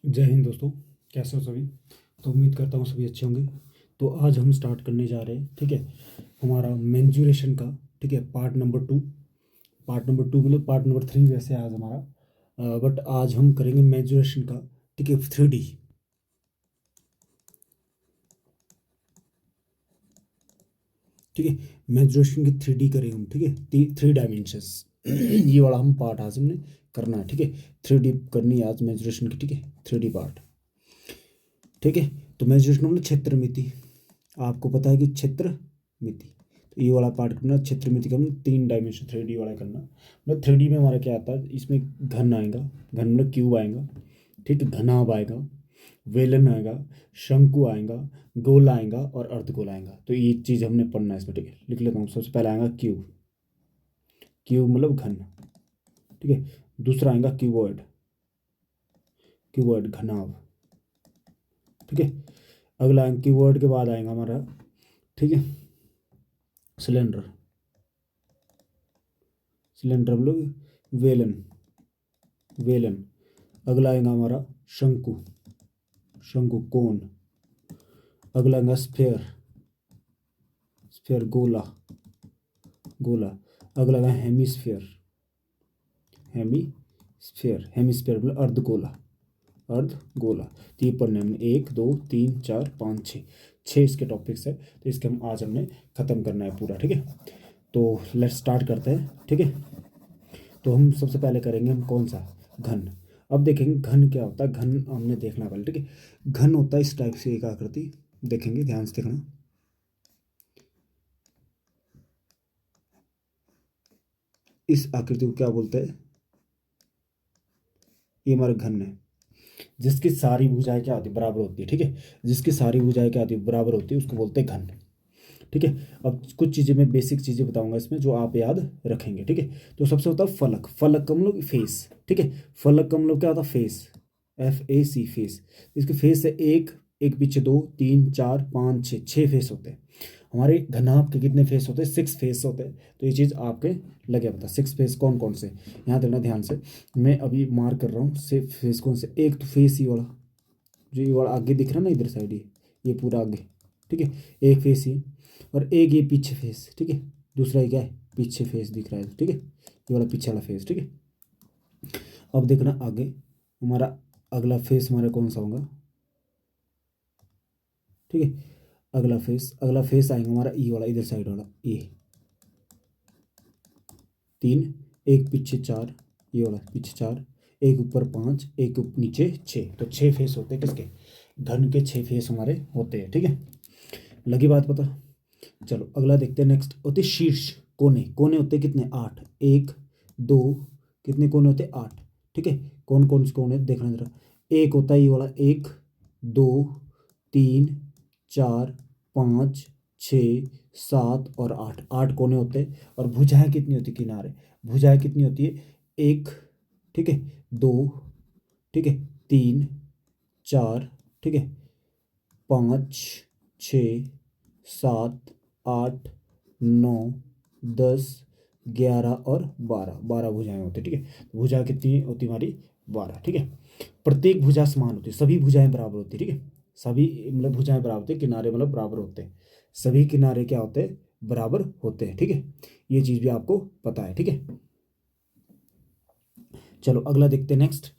जय हिंद दोस्तों। कैसे हो सभी। तो उम्मीद करता हूँ सभी अच्छे होंगे। तो आज हम स्टार्ट करने जा रहे हैं, ठीक है, हमारा मेंजुरेशन का, ठीक है, पार्ट नंबर टू मतलब पार्ट नंबर 3 वैसे आज हमारा, बट आज हम करेंगे मेंजुरेशन का, ठीक है, 3D, ठीक है। मेंजुरेशन की 3D करेंगे हम, ठीक है, 3 डायमेंशंस ये वाला हम पार्ट आज हमने करना है, ठीक है। 3D करनी है आज मेंजुरेशन की, ठीक है, 3D पार्ट, ठीक है। तो मेंजुरेशन मतलब क्षेत्र मिति, आपको पता है कि क्षेत्र मिति, तो ये वाला पार्ट करना क्षेत्र मिति का मतलब 3 डायमेंशन 3D वाला करना। मतलब 3D में हमारा क्या आता है, इसमें घन आएगा, घन मतलब क्यूब आएगा, ठीक है, घनाभ आएगा, वेलन आएगा, शंकु आएगा, गोल आएगा और अर्धगोल आएगा। तो ये चीज़ हमने पढ़ना है इसमें, ठीक है। लिख लेता हूँ, सबसे पहले आएगा क्यूब, क्यूब मतलब घन, ठीक है। दूसरा आएगा क्यूबॉइड, क्यूबॉइड घनाभ, ठीक है। अगला क्यूबॉइड के बाद आएगा हमारा, ठीक है, सिलेंडर, सिलेंडर मतलब वेलन, वेलन। अगला आएगा हमारा शंकु, शंकु कोन। अगला आएगा स्फेयर, स्फेयर गोला, गोला। अगला आएगा हेमिस्फेयर, हेमिस्फेयर, हेमिस्फेयर मतलब अर्धगोला, अर्धगोला। तो ये पढ़ने में 1 2 3 4 5 6 6 इसके टॉपिक्स है। तो इसके हम आज हमने ख़त्म करना है पूरा, ठीक है। तो लेट्स स्टार्ट करते हैं, ठीक है। तो हम सबसे पहले करेंगे हम कौन सा, घन। अब देखेंगे घन क्या होता है, घन हमने देखना पहले, ठीक है। घन होता है इस टाइप से एक आकृति, देखेंगे ध्यान से देखना। इस आकृति को क्या बोलते हैं, ये हमारा घन है, जिसकी सारी भुजाएं क्या होती है, बराबर होती है, ठीक है। जिसकी सारी भुजाएं क्या होती है, बराबर होती है, उसको बोलते हैं घन, ठीक है। अब कुछ चीज़ें मैं बेसिक चीज़ें बताऊंगा इसमें जो आप याद रखेंगे, ठीक है। तो सबसे होता है फलक, फलक का मतलब फेस, ठीक है। फलक का मतलब क्या होता है, फेस, FAC, फेस। इसके फेस है एक, एक पीछे 2 3 4 5 6, 6 फेस होते हैं। हमारे घनाभ के कितने फेस होते हैं, 6 फेस होते हैं। तो ये चीज़ आपके लगे पता, 6 फेस कौन कौन से, यहाँ देखना ध्यान से। मैं अभी मार्क कर रहा हूँ से फेस कौन से। एक तो फेस ही वाला, जो ये वाला आगे दिख रहा है ना इधर साइड, ये पूरा आगे, ठीक है, एक फेस ही। और एक ये पीछे फेस, ठीक है। दूसरा ये क्या है, पीछे फेस दिख रहा है, ठीक है, ये वाला पीछे वाला फेस, ठीक है। अब देखना आगे हमारा अगला फेस हमारा कौन सा होगा, ठीक है। अगला फेस आएगा हमारा ई वाला, इधर साइड वाला, ये 3, एक पीछे 4, ये वाला पीछे 4, एक ऊपर 5, एक नीचे 6। तो 6 फेस होते हैं किसके, घन के 6 फेस हमारे होते हैं, ठीक है। लगी बात पता। चलो अगला देखते हैं, नेक्स्ट होते शीर्ष, कोने, कोने होते हैं कितने, 8, 1 2, कितने कोने होते हैं, 8, ठीक है। कौन कौन से कोने देखना जरा। एक होता है ये वाला, 1 2 3 4 5 6 7 और 8, 8 कोने होते हैं। और भुजाएं कितनी होती है किनारे, भुजाएं कितनी होती है, 1, ठीक है, 2, ठीक है, 3 4, ठीक है, 5 6 7 8 9 10 11 और 12, 12 भुजाएं होती है, ठीक है। तो भुजा कितनी होती है हमारी, 12, ठीक है। प्रत्येक भुजा समान होती है, सभी भुजाएं बराबर होती है, ठीक है। सभी मतलब भुजाएं बराबर होती है, किनारे मतलब बराबर होते हैं, सभी किनारे क्या होते हैं, बराबर होते हैं, ठीक है। ये चीज़ भी आपको पता है, ठीक है। चलो अगला देखते हैं, नेक्स्ट।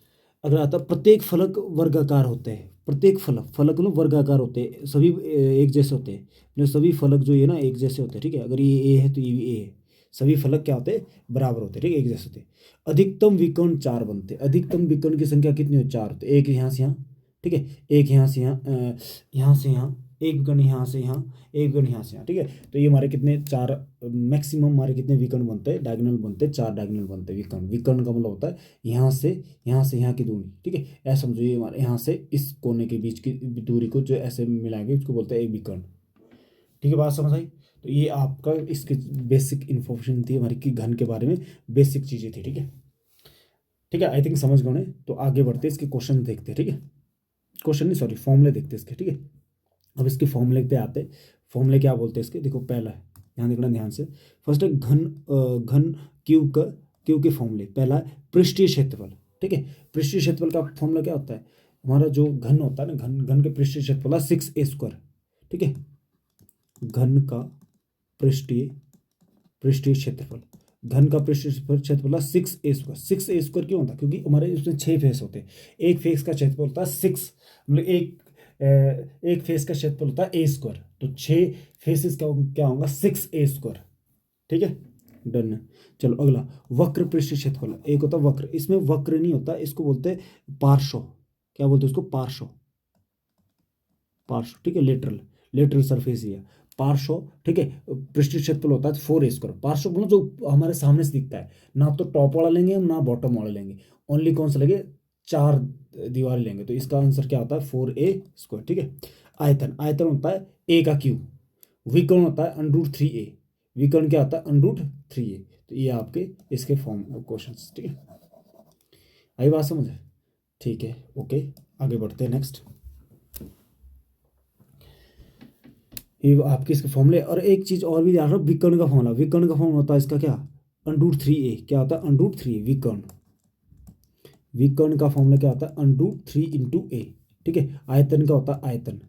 अगला आता है प्रत्येक फलक वर्गाकार होते हैं, प्रत्येक फलक, फलक मतलब वर्गाकार होते हैं, सभी एक जैसे होते हैं, मतलब सभी फलक जो है ना एक जैसे होते हैं, ठीक है। अगर ये ए है तो ये भी ए है, सभी फलक क्या होते हैं, बराबर होते हैं, ठीक है, एक जैसे होते हैं। अधिकतम विकर्ण 4 बनते हैं, अधिकतम विकर्ण की संख्या कितनी हो, 4 होते हैं। एक यहाँ से यहाँ, ठीक है, एक यहाँ से यहाँ, यहाँ से यहाँ, एक विकर्ण यहाँ से यहाँ, एक विकर्ण यहाँ से यहाँ, ठीक है। तो ये हमारे कितने, 4 मैक्सिमम हमारे कितने विकर्ण बनते हैं, डायगोनल बनते हैं, 4 डायगोनल बनते हैं विकर्ण। विकर्ण का मतलब होता है यहाँ से यहाँ से यहाँ की दूरी, ठीक है। ऐसा समझो ये हमारे यहाँ से इस कोने के बीच की दूरी को जो ऐसे मिलाएंगे उसको बोलते हैं एक विकर्ण, ठीक है। बात समझ आई। तो ये आपका इसकी बेसिक इन्फॉर्मेशन थी हमारी कि घन के बारे में बेसिक चीज़ें थी, ठीक है, ठीक है। आई थिंक समझ गए होंगे। तो आगे बढ़ते इसके क्वेश्चन देखते हैं, ठीक है। क्वेश्चन नहीं सॉरी, फॉर्मूले देखते हैं इसके, ठीक है। अब इसके फॉर्मूले पे आते हैं। फॉर्मूले क्या बोलते हैं इसके, देखो पहला है, यहाँ देखना ध्यान से। फर्स्ट है घन क्यूब का, क्यूब के फॉर्मूले। पहला है पृष्ठीय क्षेत्रफल, ठीक है। पृष्ठीय क्षेत्रफल का फॉर्मूला क्या होता है, हमारा जो घन होता है ना, घन घन के पृष्ठीय क्षेत्रफल 6a², ठीक है। घन का पृष्ठीय क्षेत्रफल, घन का पृष्ठीय क्षेत्रफल 6a²। 6a² क्यों होता है? क्योंकि हमारे उसमें 6 फेस होते हैं। एक फेस का क्षेत्रफल होता है 6, मतलब एक फेस का क्षेत्रफल होता है a², तो 6 फेसेस का क्या होगा? 6a², ठीक है। डन है। चलो अगला, वक्र पृष्ठीय क्षेत्रफल। एक होता है वक्र, इसमें वक्र नहीं होता, इसको बोलते हैं पार्श्व। क्या बोलते हैं उसको? पार्श्व। पार्श्व, ठीक है। लेटरल सरफेस एरिया, पार्श्व, ठीक है। पृष्ठीय क्षेत्रफल होता है 4a²। पार्श्व बोलो जो हमारे सामने से दिखता है, ना तो टॉप वाला लेंगे हम, ना बॉटम वाला लेंगे, ओनली कौन सा लेंगे? 4 दीवार लेंगे, तो इसका आंसर क्या होता है? 4a², ठीक है। आयतन, आयतन होता है a का क्यूब। विकर्ण होता है √3a। विकर्ण क्या होता है? √3a। तो ये आपके इसके फॉर्म क्वेश्चन, ठीक है। आई बात समझ? ठीक है, ओके, आगे बढ़ते हैं नेक्स्ट। ये आपके इसके फॉर्मूले, और एक चीज और भी ध्यान रखो, विकर्ण का फॉर्मूला। विकर्ण का फॉर्मूला होता है इसका क्या? √3a। क्या होता है? √3a विकर्ण। विकर्ण का फॉर्मूला क्या होता है? √3 इंटू a, ठीक है। आयतन का होता है आयतन,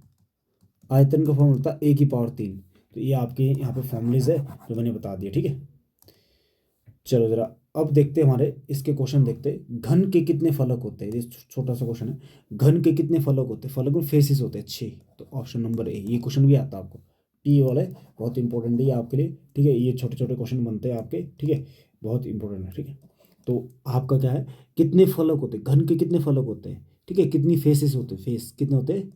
आयतन का फॉर्मूला होता है a⁻3। तो ये आपके यहाँ पे फॉर्मूलेज है जो मैंने बता दिया, ठीक है। चलो जरा अब देखते हैं हमारे इसके क्वेश्चन देखते हैं। घन के कितने फलक होते हैं? ये छोटा सा क्वेश्चन है। घन के कितने फलक होते हैं? फलक में फेसिस होते हैं 6। तो ऑप्शन नंबर ए, ये क्वेश्चन भी आता है आपको, टी वाले, बहुत इंपॉर्टेंट है ये आपके लिए, ठीक है। ये छोटे छोटे क्वेश्चन बनते हैं आपके, ठीक है, बहुत इंपॉर्टेंट है, ठीक है। तो आपका क्या है? कितने फलक होते हैं? घन के कितने फलक होते हैं, ठीक है। कितनी फेसिस होते हैं? फेस कितने होते हैं?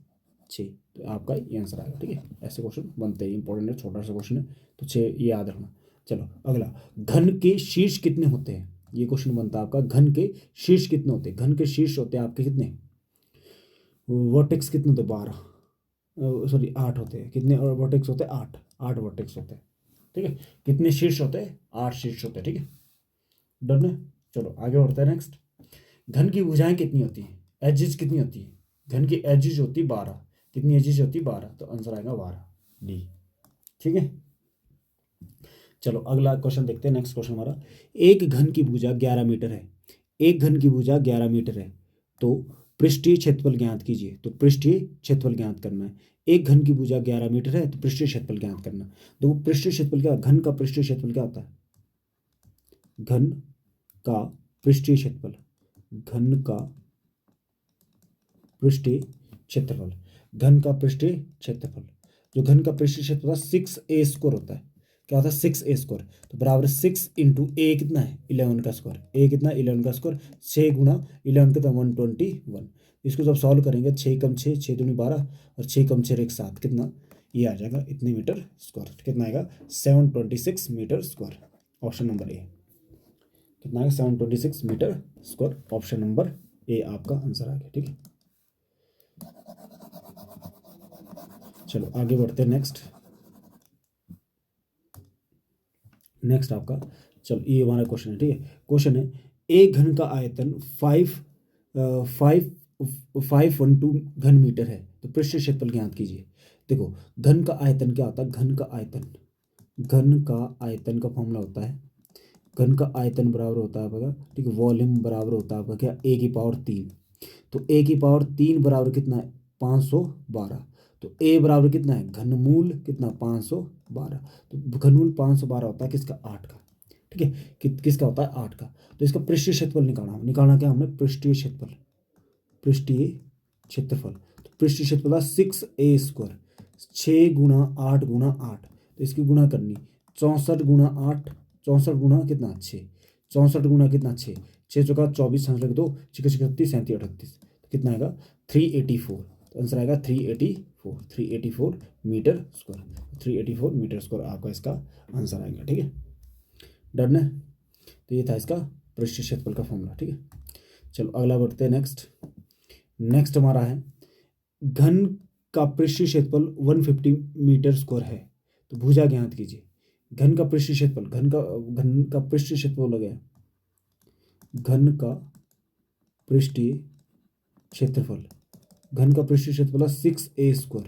6। तो आपका ये आंसर आएगा, ठीक है। ऐसे क्वेश्चन बनते हैं, इंपॉर्टेंट है, छोटा सा क्वेश्चन है, तो 6 ये याद रखना। चलो अगला, घन के शीर्ष कितने होते हैं? ये क्वेश्चन बनता है आपका, घन के शीर्ष कितने होते हैं? घन के शीर्ष होते हैं आपके कितने? वर्टेक्स कितने होते हैं? 12, सॉरी 8 होते हैं। कितने वर्टेक्स होते हैं? 8, 8 वर्टेक्स होते हैं, ठीक है। कितने शीर्ष होते हैं? 8 शीर्ष होते हैं, ठीक है। डन है। चलो आगे बढ़ते हैं नेक्स्ट। घन की भुजाएं कितनी होती हैं? एजिज कितनी होती है? घन की एजिज होती है 12। कितनी एजिज होती है? 12। तो आंसर आएगा 12, डी, ठीक है। चलो अगला क्वेश्चन देखते हैं, नेक्स्ट क्वेश्चन हमारा। एक घन की भुजा 11 मीटर है। एक घन की भुजा 11 मीटर है, तो पृष्ठीय क्षेत्रफल ज्ञात कीजिए। तो पृष्ठीय क्षेत्रफल ज्ञात करना है। एक घन की भुजा 11 मीटर है, तो पृष्ठीय क्षेत्रफल ज्ञात करना। तो पृष्ठीय क्षेत्रफल क्या? घन का पृष्ठीय क्षेत्रफल क्या होता है? घन का पृष्ठीय क्षेत्रफल, घन का पृष्ठीय क्षेत्रफल, घन का पृष्ठीय क्षेत्रफल, जो घन का पृष्ठीय क्षेत्रफल 6a² होता है। क्या होता है? 6a²। तो बराबर 6 इंटू ए कितना है? 11 का स्क्वायर। ए कितना? 11 का स्क्वायर। 6 गुना 11 कितना? 121। इसको जब सॉल्व करेंगे, 6 कम 6, 6 दूनी 12, और 6 कम 6 7 कितना? ये आ जाएगा इतने मीटर स्क्वायर। कितना आएगा? 726 metre square. Option number A कितना आएगा? 726 metre square. Option number A आपका आंसर आ गया, ठीक है। चलो आगे बढ़ते हैं नेक्स्ट। नेक्स्ट आपका, चलो ये हमारा क्वेश्चन है, ठीक है। क्वेश्चन है, एक घन का आयतन 512 घन मीटर है, तो पृष्ठ क्षेत्रफल ज्ञात कीजिए। देखो घन का आयतन क्या होता है? घन का आयतन, घन का आयतन का फॉर्मूला होता है, घन का आयतन बराबर होता है आपका, ठीक है, वॉल्यूम बराबर होता है आपका क्या? a⁻3। तो a⁻3 बराबर कितना है? 512। तो a बराबर कितना है? घनमूल कितना? 512। तो घनमूल 512 होता है किसका? 8 का, ठीक है। किसका होता है? 8 का। तो इसका पृष्ठीय क्षेत्रफल निकालना क्या हमने? पृष्ठीय क्षेत्रफल, पृष्ठीय क्षेत्रफल। तो पृष्ठीय क्षेत्रफल 6a², 6 गुना 8 गुना 8, तो इसकी गुणा करनी, 64 गुना 8, 64 गुना कितना? 6, 64 गुना कितना? 6, 6 चौका 24, 7 2, 6 36, 37 38, तो कितना आएगा? 384। तो आंसर आएगा 384, 384 मीटर स्क्वायर। 384 मीटर स्क्वायर आपका इसका आंसर आएगा, ठीक है। डन है। तो ये था इसका पृष्ठीय क्षेत्रफल का फॉर्मूला, ठीक है। चलो अगला बढ़ते हैं नेक्स्ट। नेक्स्ट हमारा है, घन का पृष्ठीय क्षेत्रफल 150 मीटर स्क्वायर है, तो भुजा ज्ञात कीजिए। घन का पृष्ठीय क्षेत्रफल, घन का पृष्ठीय क्षेत्रफल हो गया, घन का पृष्ठीय क्षेत्रफल, घन का पृष्ठीय क्षेत्रफल 6a²।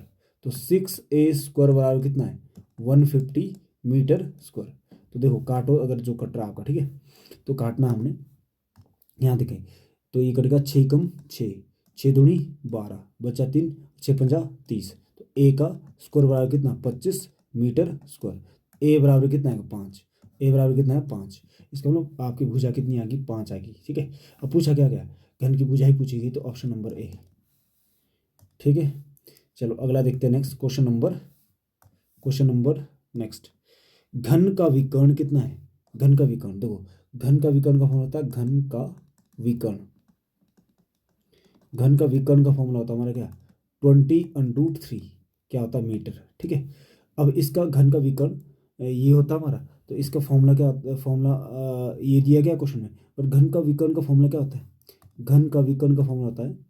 तो 6a² बराबर कितना है? 150 मीटर स्क्वायर। तो देखो काटो, अगर जो कट रहा है आपका, ठीक है, तो काटना हमने, यहाँ देखें, तो ये कटेगा 6 कम 6, 6 दूनी 12, बचा 3, 6 पंजा 30। तो ए का स्क्वायर बराबर कितना 25 मीटर स्क्वायर। ए बराबर कितना है 5, ए बराबर कितना है 5। इसका मतलब आपकी भुजा कितनी आ गई 5 आ गई। ठीक है, अब पूछा क्या गया, घन की भुजा ही पूछी गई, तो ऑप्शन नंबर ए। ठीक है, चलो अगला देखते हैं नेक्स्ट क्वेश्चन नंबर नेक्स्ट। घन का विकर्ण कितना है, घन का विकर्ण देखो, घन का विकर्ण का फॉर्मूला होता है घन का विकर्ण, घन का विकर्ण का फॉर्मूला होता है हमारा क्या 20√3 क्या होता है मीटर। ठीक है, अब इसका घन का विकर्ण ये होता है हमारा, तो इसका फॉर्मूला क्या, फॉर्मूला ये दिया गया क्वेश्चन में, पर घन का विकर्ण का फॉर्मूला क्या होता है, घन का विकर्ण का फॉर्मूला होता है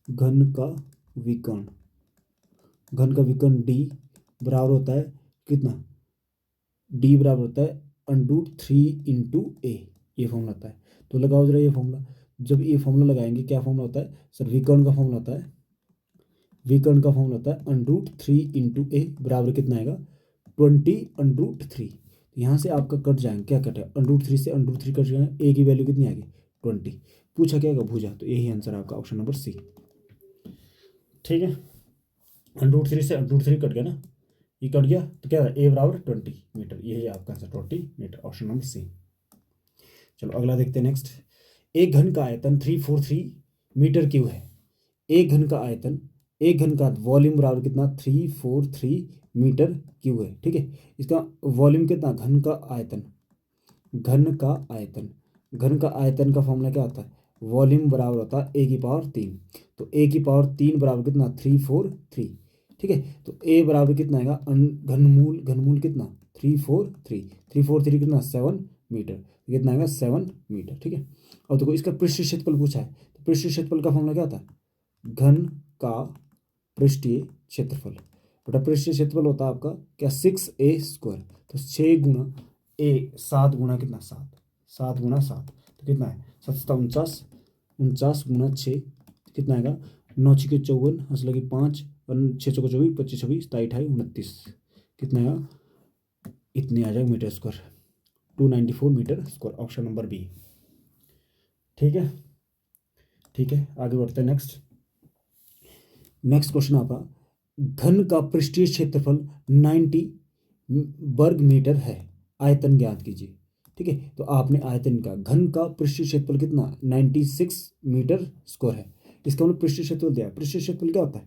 घन का विकर्ण, घन का विकर्ण डी बराबर होता है कितना, डी बराबर होता है √3 इंटू ए, ये फॉर्मूला होता है। तो लगाओ जरा ये फॉर्मूला, जब ये फॉर्मूला लगाएंगे क्या फॉर्मूला होता है सर, विकर्ण का फॉर्मूला होता है, विकर्ण का फॉर्मूला होता है √3 इंटू ए बराबर कितना आएगा 20√3। यहाँ से आपका कट जाएंगे, क्या कटेगा √3 से √3 कट जाएगा, ए की वैल्यू कितनी आ गई 20। पूछा क्या भुजा, तो यही आंसर आपका ऑप्शन नंबर सी। ठीक है, √3 से √3 कट गया ना, ये कट गया तो क्या ए बराबर 20 मीटर, यही आपका answer 20 metre, option number C. चलो अगला देखते हैं नेक्स्ट। एक घन का आयतन 343 मीटर क्यूब है। एक घन का आयतन, एक घन का वॉल्यूम बराबर कितना 343 मीटर क्यूब है। ठीक है, इसका वॉल्यूम कितना, घन का आयतन, घन का आयतन, घन का आयतन का फॉर्मूला क्या होता है, वॉल्यूम बराबर होता है ए की पावर 3। तो ए की पावर 3 बराबर कितना 343। ठीक है, तो ए बराबर कितना आएगा घनमूल, घनमूल कितना 343, 343 कितना 7 मीटर, कितना आएगा 7 मीटर। ठीक है, और देखो इसका पृष्ठीय क्षेत्रफल पूछा है, तो पृष्ठीय क्षेत्रफल का फॉर्मूला क्या होता है, घन का पृष्ठीय क्षेत्रफल बटा पृष्ठीय क्षेत्रफल होता है आपका क्या 6a²। तो 6 गुना ए, 7 गुना कितना 7, 7 गुना 7 तो कितना है 7 49, 49 गुना 6 कितना आएगा 9 6 54, हंस लगी 5 और 6 चौको 24, 25 26 27 28 29 कितना आएगा, इतने आ जाएगा metre square, 294 metre square, option number B. ठीक है, ठीक है, आगे बढ़ते हैं नेक्स्ट। नेक्स्ट क्वेश्चन आपका, घन का पृष्ठीय क्षेत्रफल 90 वर्ग मीटर है, आयतन ज्ञात कीजिए। ठीक है, तो आपने आयतन का, घन का पृष्ठीय क्षेत्रफल कितना 96 मीटर स्क्वायर है। इसका मतलब पृष्ठीय क्षेत्रफल दिया है, पृष्ठीय क्षेत्रफल क्या होता है,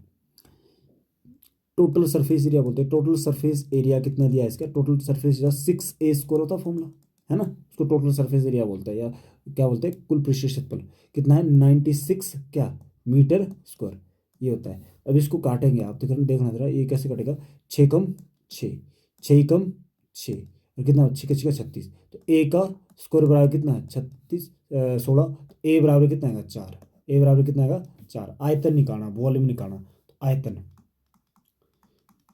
टोटल सरफेस एरिया बोलते हैं, टोटल सरफेस एरिया कितना दिया है इसका, टोटल सरफेस एरिया 6a² होता है फॉर्मूला, है ना, उसको टोटल सरफेस एरिया बोलते हैं, या क्या बोलते हैं कुल पृष्ठीय क्षेत्रफल कितना है 96 क्या मीटर स्क्वायर, ये होता है। अब इसको काटेंगे आप, देखना जरा ये कैसे कटेगा, 6 कम 6, 6 कम 6 और कितना 6 का 36, तो ए का स्क्वायर बराबर कितना है 36 16, तो ए बराबर कितना आएगा 4, ए बराबर कितना आएगा 4। आयतन निकालना, वॉल्यूम निकालना, तो आयतन,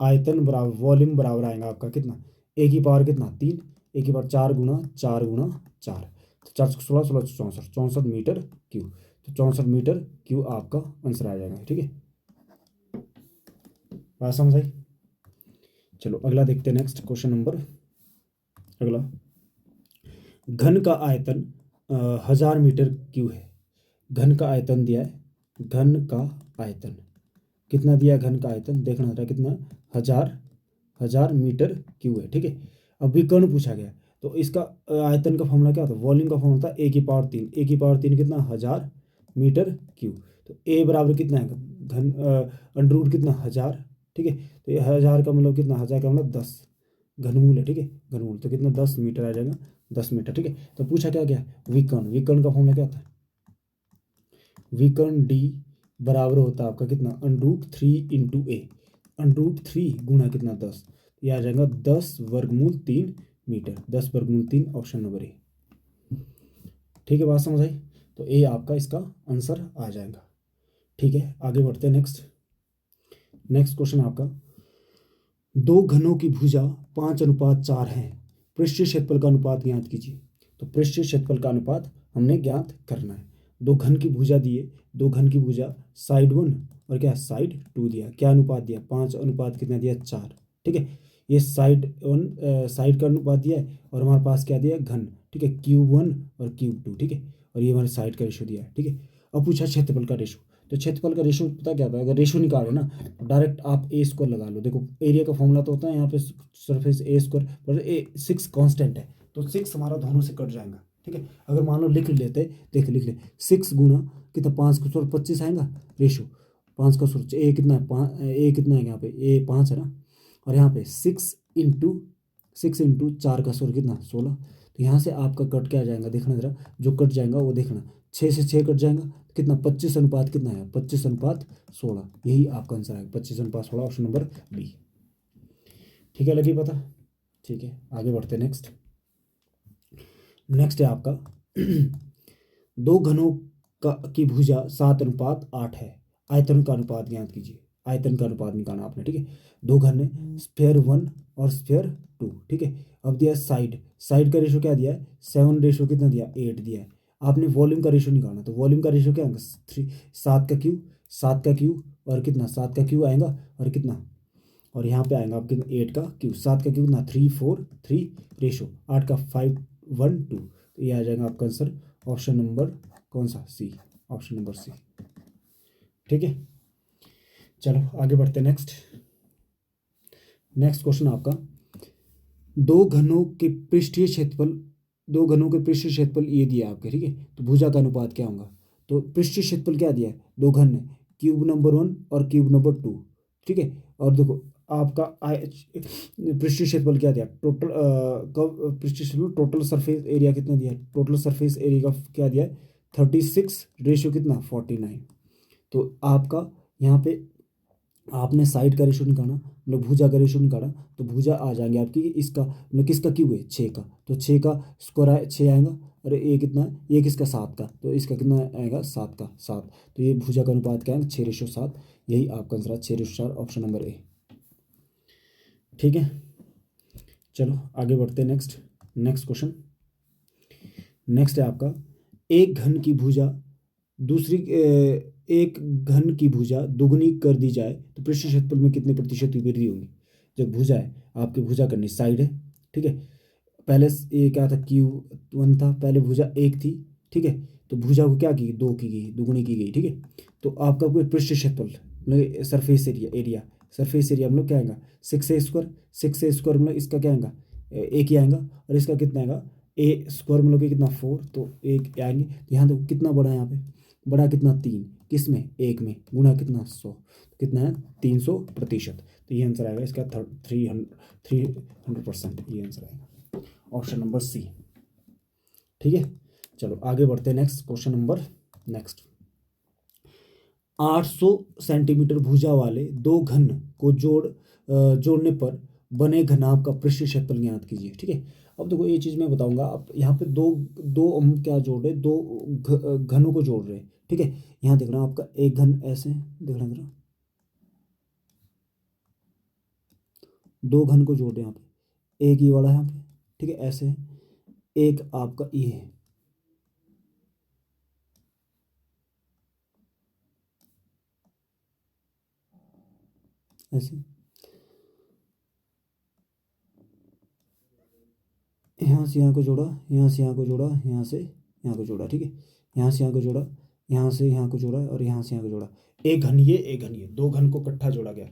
आयतन बराबर वॉल्यूम बराबर आएगा आपका कितना, ए की पावर कितना 3, ए की पावर 4 गुना 4 गुना 4, तो 4 16 16 64 64 मीटर क्यूब, तो 64 मीटर क्यूब आपका आंसर आ जाएगा। ठीक है, बात समझ आई। चलो अगला देखते हैं नेक्स्ट क्वेश्चन नंबर अगला। घन का आयतन 1000 मीटर क्यूब है। घन का आयतन दिया है, घन का आयतन कितना दिया है, घन का आयतन देखना था कितना 1000 मीटर क्यूब है। ठीक है, अब विकर्ण पूछा गया, तो इसका आयतन का फॉर्मूला क्या होता है, वॉल्यूम का फॉर्मूला होता है ए की पावर 3, ए की पावर 3 कितना 1000 मीटर क्यूब, तो ए बराबर कितना है घन अंडर कितना 1000। ठीक है, तो ये 1000 का मतलब कितना, 1000 का मतलब 10 घनमूल है। ठीक है, घनमूल तो कितना 10 मीटर आ जाएगा, 10 मीटर। ठीक है, तो पूछा क्या गया विकर्ण, विकर्ण का फॉर्मूला क्या होता है, विकर्ण डी बराबर होता है आपका कितना √3 इंटू ए, √3 गुना कितना 10, ये आ जाएगा 10 वर्गमूल 3 मीटर, 10 वर्गमूल 3, ऑप्शन नंबर ए। ठीक है, बात समझ आई, तो ए आपका इसका आंसर आ जाएगा। ठीक है, आगे बढ़ते हैं नेक्स्ट। नेक्स्ट क्वेश्चन आपका, दो घनों की भुजा 5:4 है, पृष्ठीय क्षेत्रफल का अनुपात ज्ञात कीजिए। तो पृष्ठीय क्षेत्रफल का अनुपात हमने ज्ञात करना है। दो घन की भुजा दिए, दो घन की भुजा साइड 1 और क्या साइड 2 दिया, क्या अनुपात दिया 5 अनुपात कितना दिया 4। ठीक है, ये साइड 1 साइड का अनुपात दिया है, और हमारे पास क्या दिया घन। ठीक है, Q1 और Q2। ठीक है, और ये हमारे साइड का रेशो दिया है। ठीक है, अब पूछा क्षेत्रफल का रेशो, तो क्षेत्रफल का रेशो पता क्या होता है, अगर रेशो निकाले ना डायरेक्ट आप ए स्क्वायर लगा लो। देखो एरिया का फॉर्मूला तो होता है यहाँ पे सरफेस ए स्क्वायर, पर ए 6 कांस्टेंट है, तो 6 हमारा दोनों से कट जाएगा, ठीक है। अगर मान लो लिख लेते, देख लिख ले 6 गुना कितना 5 को 25 आएगा रेशो, 5 का सोच ए कितना है, ए कितना है यहाँ पे ए 5 है ना, और यहाँ पे 6 इंटू 4 का सोर कितना 16। तो यहाँ से आपका कट क्या आ जाएगा देखना जरा, जो कट जाएगा वो देखना, 6 से 6 कट जाएगा, कितना 25 अनुपात कितना है 25 अनुपात 16, यही आपका आंसर है 25 अनुपात 16, ऑप्शन नंबर बी। ठीक है, लगी पता। ठीक है, आगे बढ़ते हैं। नेक्स्ट है आपका दो घनों का की भुजा 7:8 है, आयतन का अनुपात ज्ञात कीजिए। आयतन का अनुपात निकालना आपने, ठीक है। दो घन है, स्फीयर 1 और स्फीयर 2, ठीक है। अब दिया साइड, साइड का रेशो क्या दिया है 7, रेशो कितना दिया 8 दिया है। आपने वॉल्यूम का रेशो निकालना, तो वॉल्यूम का रेशो क्या आएगा 3, 7 का क्यू और कितना 7 का क्यू आएगा और कितना, और यहाँ पे आएगा आपके 8 का क्यू, 7 का क्यू कितना 3 4 3 रेशो 8 का 5 1 2, तो ये आ जाएगा आपका आंसर ऑप्शन नंबर कौन सा सी, ऑप्शन नंबर सी। ठीक है, चलो आगे बढ़ते हैं। नेक्स्ट क्वेश्चन आपका दो घनों के पृष्ठीय क्षेत्रफल ये दिया आपके, ठीक है। तो भुजा का अनुपात क्या होगा, तो पृष्ठीय क्षेत्रफल क्या दिया है, दो घन है, क्यूब नंबर 1 और क्यूब नंबर 2, ठीक है। और देखो आपका पृष्ठीय क्षेत्रफल क्या दिया टोटल, पृष्ठीय क्षेत्रफल टोटल सरफेस एरिया कितना दिया है, टोटल सरफेस एरिया का क्या दिया है 36, रेशो कितना 49। तो आपका यहाँ पे आपने साइड का रेशो निकाला, मतलब भुजा का रेशो निकाला, तो भुजा आ जाएंगे आपकी इसका, मतलब किसका क्यूब है 6 का, तो 6 का स्क्वायर आए 6 आएगा, और ये कितना ये किसका 7 का, तो इसका कितना आएगा 7 का 7। तो ये भुजा का अनुपात क्या है 6:7, यही आपका आंसर है 6:4, ऑप्शन नंबर ए। ठीक है, चलो आगे बढ़ते हैं। Next question. नेक्स्ट है आपका एक घन की भुजा एक घन की भुजा दुगनी कर दी जाए तो पृष्ठीय क्षेत्रफल में कितने प्रतिशत की वृद्धि होगी। जब भुजा है आपकी, भुजा करनी साइड है, ठीक है। पहले ये क्या था Q1 था, पहले भुजा एक थी, ठीक है। तो भुजा को क्या की 2 की गई, दुगनी की गई, ठीक है। तो आपका कोई पृष्ठीय क्षेत्रफल मतलब सरफेस एरिया मतलब क्या आएगा 6 a² मतलब इसका क्या आएगा एक ही आएगा, और इसका कितना आएगा a² मतलब कि कितना 4, तो एक आएंगे। तो यहाँ देखो कितना बड़ा है, यहाँ पे बड़ा कितना 3, किस में एक में, गुना कितना 100, कितना है 300%। तो ये आंसर आएगा इसका 300%, ये आंसर आएगा ऑप्शन नंबर सी। ठीक है, चलो आगे बढ़ते हैं। नेक्स्ट क्वेश्चन नंबर 800 सेंटीमीटर भुजा वाले दो घन को जोड़ने पर बने घनाभ का पृष्ठीय क्षेत्रफल ज्ञात कीजिए। ठीक है, अब देखो ये चीज़ मैं बताऊंगा। आप यहाँ पे दो दो हम क्या जोड़ रहे, दो घनों को जोड़ रहे हैं, ठीक है। यहाँ देखना आपका एक घन ऐसे देखना जरा, दो घन को जोड़ रहे हैं यहाँ पे, एक ये वाला है यहाँ पे, ठीक है ऐसे है, एक आपका ये है ऐसे, यहाँ से यहाँ को जोड़ा, यहाँ से यहाँ को जोड़ा, यहाँ से यहाँ को जोड़ा, ठीक है। यहाँ से यहाँ को जोड़ा, यहाँ से यहाँ को जोड़ा, और यहाँ से यहाँ को जोड़ा। एक घन ये, एक घन ये, दो घन को इकट्ठा जोड़ा गया।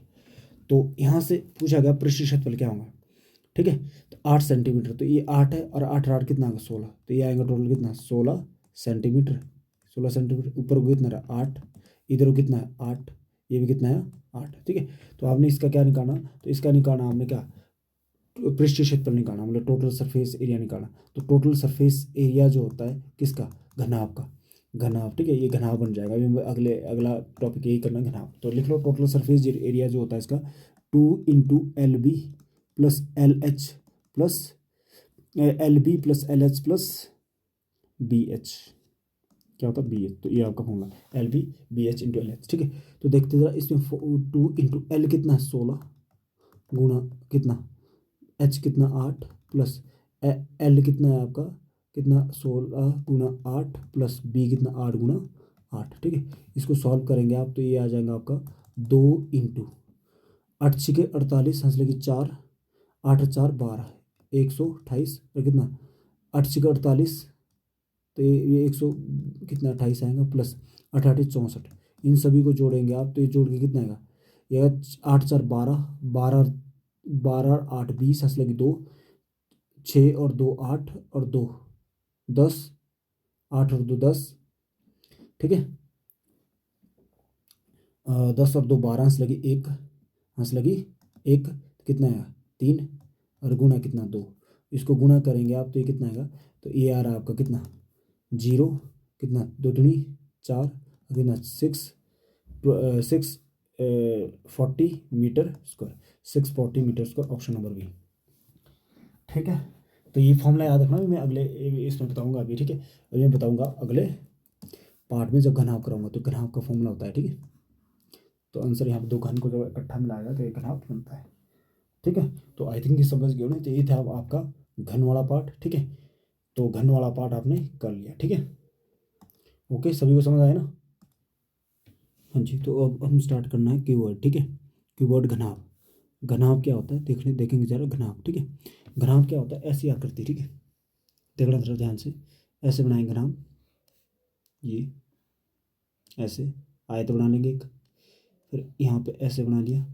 तो यहाँ से पूछा गया पृष्ठीय क्षेत्रफल क्या होगा, ठीक है। तो 8 सेंटीमीटर, तो ये 8 है, और 8 8 कितना आएगा 16, तो ये आएगा टोटल कितना 16 सेंटीमीटर। 16 सेंटीमीटर, ऊपर को कितना रहा 8, इधर को कितना है 8, ये भी कितना है 8, ठीक है। तो आपने इसका क्या निकालना, तो इसका निकालना आपने क्या पृष्ठीय क्षेत्रफल निकालना, मतलब टोटल सरफेस एरिया निकालना। तो टोटल सरफेस एरिया जो होता है किसका, घनाभ का, घनाभ, ठीक है। ये घनाभ बन जाएगा, अभी अगला टॉपिक यही करना घनाभ। तो लिख लो टोटल सरफेस एरिया जो होता है इसका 2 × LB plus LH plus LB plus LH plus BH, क्या होता है BH। तो ये आपका फॉर्मूला LB BH × LH, ठीक है। तो देखते जरा इसमें 2 × L कितना 16 गुना कितना H कितना 8 प्लस L कितना है आपका कितना 16 गुना 8 प्लस B कितना 8 गुना 8, ठीक है। इसको सॉल्व करेंगे आप, तो ये आ जाएगा आपका 2 × 8 6 48 हंस लगी 4 8 4 12 128, और कितना 8 6 48 तो ये 100 कितना 28 आएगा प्लस 88 64, इन सभी को जोड़ेंगे आप तो ये जोड़ के कितना आएगा, ये 8 4 12, 12 12 8 20 हंस लगी 2, 6 और 2 8 और 2 10, 8 और 2 10, ठीक है। 10 और 2 12 हंस लगी 1, हंस लगी 1, कितना आया 3, और गुना कितना 2, इसको गुना करेंगे आप तो ये कितना आएगा, तो ये आ रहा है आपका कितना 0, कितना 2 दूनी 4, कितना 6 40 metre square, 640 metre square, option number B, ठीक है। तो ये फॉर्मूला याद रखना, मैं अगले इसमें बताऊंगा अभी, ठीक है। अभी मैं बताऊंगा अगले पार्ट में जब घनाभ कराऊंगा तो घनाभ का फॉर्मूला होता है, ठीक है। तो आंसर यहाँ पे दो घन को जब इकट्ठा मिलाएगा तो एक घनाभ बनता है, ठीक है। तो आई थिंक ये समझ गए ना, तो ये था आपका घन वाला पार्ट, ठीक है। तो घन वाला पार्ट आपने कर लिया, ठीक है। ओके, सभी को समझ आया ना? हाँ जी, तो अब हम स्टार्ट करना है कीवर्ड, ठीक है। कीवर्ड घनाभ। घनाभ क्या होता है देखेंगे जरा घनाभ, ठीक है। घनाभ क्या होता है, ऐसी आकृति, ठीक है। देखना जरा ध्यान से, ऐसे बनाएंगे घनाभ, ये ऐसे आयत बना लेंगे एक, फिर यहाँ पे ऐसे बना लिया,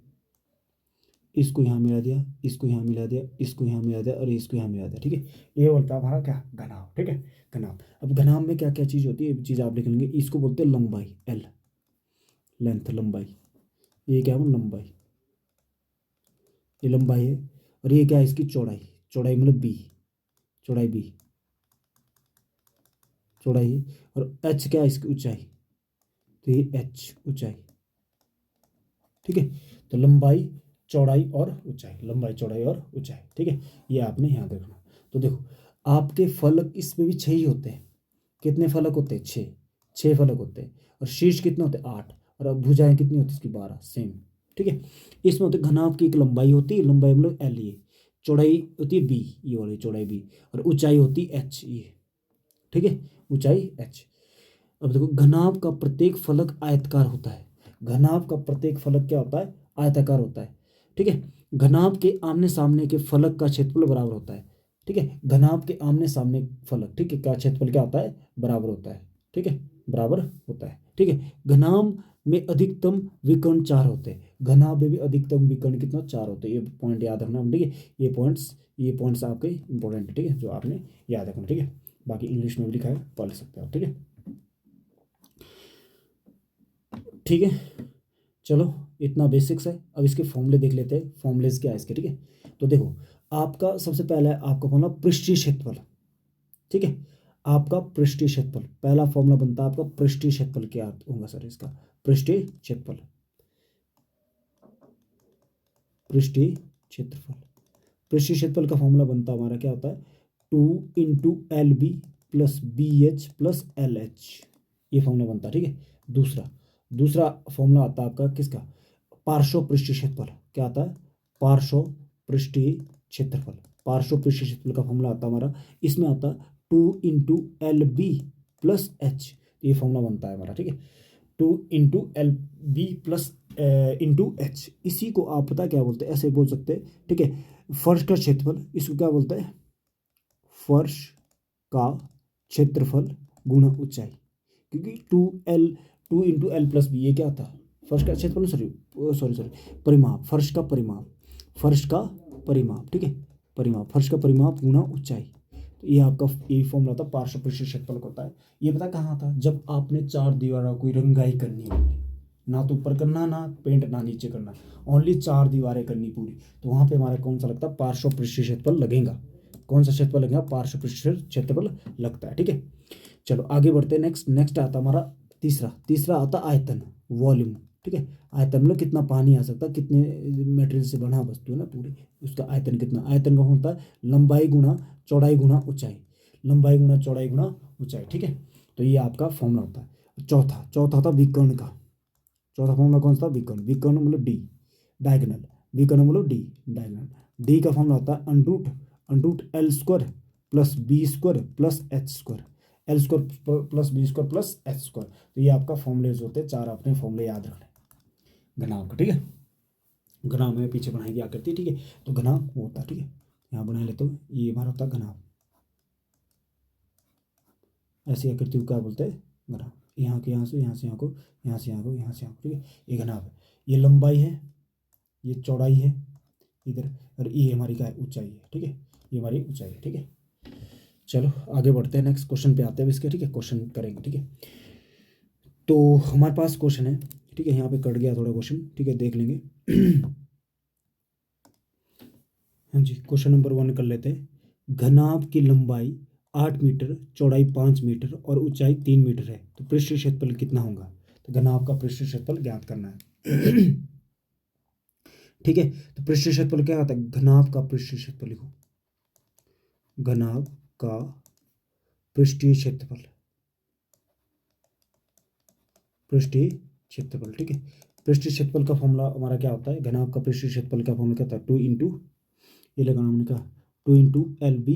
इसको यहाँ मिला दिया, इसको यहाँ मिला दिया, इसको यहाँ मिला दिया और इसको यहाँ मिला दिया, ठीक है। ये बोलता है हमारा क्या, घनाभ, ठीक है। घनाभ। अब घनाभ में क्या क्या चीज़ होती है, चीज़ आप लिख लेंगे, इसको बोलते हैं लंबाई, एल, लेंथ लंबाई, ये क्या है लंबाई, ये लंबाई है। और ये क्या है इसकी चौड़ाई, चौड़ाई मतलब बी, चौड़ाई बी, चौड़ाई है। और एच क्या है इसकी ऊंचाई, तो ये एच ऊंचाई, ठीक है। तो लंबाई चौड़ाई और ऊंचाई, लंबाई चौड़ाई और ऊंचाई, ठीक है। ये आपने यहाँ देखना। तो देखो आपके फलक इसमें भी 6 ही होते हैं, कितने फलक होते हैं 6, 6 फलक होते हैं। और शीर्ष कितने होते हैं 8, और अब भुजाएं कितनी होती है इसकी 12, सेम, ठीक है। इसमें होते घनाभ की एक लंबाई होती है, लंबाई मतलब एल, ये चौड़ाई होती है बी, ये वाली चौड़ाई बी, और ऊंचाई होती है एच, ये, ठीक है, ऊंचाई एच। अब देखो घनाभ का प्रत्येक फलक आयताकार होता है, घनाभ का प्रत्येक फलक क्या होता है, आयताकार होता है, ठीक है। घनाभ के आमने सामने के फलक का क्षेत्रफल बराबर होता है, ठीक है। घनाभ के आमने सामने फलक, ठीक है, का क्षेत्रफल क्या होता है, बराबर होता है, ठीक है, बराबर होता है, ठीक है। घनाभ में अधिकतम विकर्ण 4 होते हैं, घनाभ में भी अधिकतम विकर्ण कितना 4 होते हैं, ये पॉइंट याद रखना, ठीक है। ये पॉइंट्स आपके इंपॉर्टेंट है, ठीक है, जो आपने याद रखना, ठीक है। बाकी इंग्लिश में भी लिखा है, पढ़ सकते हो, ठीक है, ठीक है। चलो इतना बेसिक्स है, अब इसके फॉर्मूले देख लेते हैं, फॉर्मूलेस क्या है इसके, ठीक है। तो देखो आपका सबसे पहला है आपका फॉर्मूला पृष्ठीय क्षेत्रफल, ठीक है। आपका पृष्ठीय क्षेत्रफल पहला फॉर्मूला बनता है आपका पृष्ठीय क्षेत्रफल, क्या होगा सर इसका, पृष्ठीय क्षेत्रफल, पृष्ठीय क्षेत्रफल, पृष्ठीय क्षेत्रफल का फॉर्मूला बनता है हमारा क्या होता है 2 × LB plus BH plus LH, ये फॉर्मूला बनता है, ठीक है। दूसरा दूसरा फॉर्मूला आता है आपका किसका, पार्श्व पृष्ठीय क्षेत्रफल, क्या आता है, पार्श्व पृष्ठीय क्षेत्रफल, पार्श्व पृष्ठीय क्षेत्रफल का फॉर्मूला आता है हमारा, इसमें आता है 2 × LB प्लस H, ये फॉर्मूला बनता है हमारा, ठीक है। 2 × LB प्लस इंटू एच, इसी को आप पता क्या बोलते हैं, ऐसे बोल सकते हैं, ठीक है। फर्श का क्षेत्रफल, इसको क्या बोलते हैं, फर्श का क्षेत्रफल गुणा ऊंचाई, क्योंकि 2 × L प्लस बी, ये क्या था, फर्श का क्षेत्रफल, सॉरी परिमाप, फर्श का परिमाप, फर्श का परिमाप, ठीक है, परिमाप, फर्श का परिमाप गुणा ऊंचाई। तो ये आपका ये फॉर्मूला था पार्श्व पृष्ठीय क्षेत्रफल का होता है। ये पता कहाँ था, जब आपने 4 दीवारों की रंगाई करनी होगी, ना तो ऊपर करना, ना पेंट, ना नीचे करना, ओनली 4 दीवारें करनी पूरी, तो वहाँ पे हमारा कौन सा लगता है, पार्श्व पृष्ठीय क्षेत्रफल लगेगा, कौन सा क्षेत्रफल लगेगा, पार्श्व पृष्ठीय क्षेत्रफल लगता है, ठीक है। चलो आगे बढ़ते हैं, नेक्स्ट आता हमारा तीसरा आता आयतन, वॉल्यूम, ठीक है। आयतन मतलब कितना पानी आ सकता है, कितने मटेरियल से बना वस्तु है ना पूरी, उसका आयतन कितना, आयतन का होता है लंबाई गुणा चौड़ाई गुणा ऊंचाई, लंबाई गुणा चौड़ाई गुणा ऊंचाई, ठीक है। तो ये आपका फॉर्मूला होता है। चौथा था विकर्ण का, चौथा फॉर्मूला कौन सा, विकर्ण, विकर्ण मतलब डी, डायगोनल, विकर्ण मतलब डी, डायगोनल, डी का फॉर्मूला होता है √L² plus B² plus H², L² plus B² plus H²। तो ये आपका फॉर्मूलेज होते हैं, 4 आपने फॉर्मूले याद रखने घनाभ का, ठीक है। घनाभ में पीछे बनाएगी आकृति, ठीक है। तो घनाभ वो होता है, ठीक है, यहाँ बना लेते हो, ये हमारा होता है घनाभ, ऐसी आकृति को क्या बोलते हैं? घनाभ। यहाँ के यहाँ से यहाँ से यहाँ को, यहाँ से यहाँ को, यहाँ से यहाँ को, ठीक है, ये घनाभ है। ये लंबाई है, ये चौड़ाई है इधर, और ये हमारी क्या है? ऊंचाई है, ठीक है, ये हमारी ऊंचाई है, ठीक है। चलो आगे बढ़ते हैं, नेक्स्ट क्वेश्चन पे आते हैं इसके, ठीक है, क्वेश्चन करेंगे, ठीक है। तो हमारे पास क्वेश्चन है, ठीक है, यहाँ पे कट गया थोड़ा क्वेश्चन, ठीक है, देख लेंगे। हाँ जी, क्वेश्चन नंबर 1 कर लेते हैं। घनाभ की लंबाई 8 मीटर, चौड़ाई 5 मीटर और ऊंचाई 3 मीटर है, तो पृष्ठीय क्षेत्रफल कितना होगा? तो घनाभ का पृष्ठीय क्षेत्रफल ज्ञात करना है। ठीक है, तो पृष्ठीय क्षेत्रफल क्या आता है? घनाभ का पृष्ठीय क्षेत्रफल लिखो, घनाभ का पृष्ठीय क्षेत्रफल, पृष्ठीय क्षेत्रफल, ठीक है। पृष्ठीय क्षेत्रफल का फॉर्मूला हमारा क्या होता है? घनाभ का पृष्ठीय क्षेत्रफल का फॉर्मूला क्या होता है? 2 इंटू, ये लगाना हमने कहा, 2 into L B,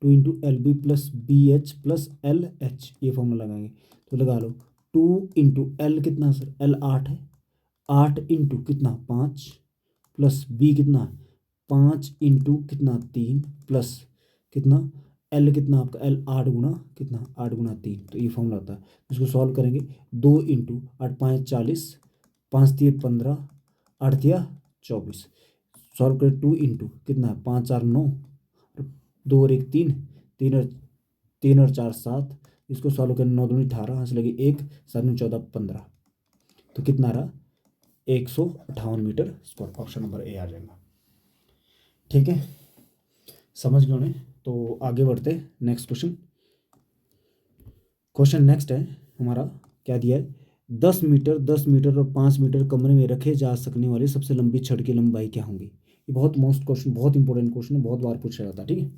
2 into L B plus B H plus L H, ये फॉर्मूला लगाएंगे। तो लगा लो 2 इंटू एल कितना सर? एल 8 है, 8 इंटू कितना? 5 प्लस बी कितना? 5 इंटू कितना? 3 प्लस कितना? एल कितना आपका? एल 8 गुना कितना? 8 गुना 3, तो ये फॉर्मूला आता है। इसको सॉल्व करेंगे, 2 इंटू 8 5 40, 5 3 15, 8 3 24। सॉल्व करें, 2 इंटू कितना? 5 4 9, 2 और 1 3, 3 और 4 7। इसको सॉल्व करें, 9 दूनी 18, हंस लगी 1, 7 दूनी 14 15, तो कितना रहा? 158 metre square. Option number A आ जाएगा, ठीक है, समझ गए उन्हें। तो आगे बढ़ते हैं, नेक्स्ट क्वेश्चन। क्वेश्चन नेक्स्ट है हमारा, क्या दिया है? 10 मीटर, 10 मीटर और 5 मीटर कमरे में रखे जा सकने वाली सबसे लंबी छड़ की लंबाई क्या होगी? ये बहुत मोस्ट क्वेश्चन, बहुत इंपॉर्टेंट क्वेश्चन है, बहुत बार पूछा जाता है, ठीक है।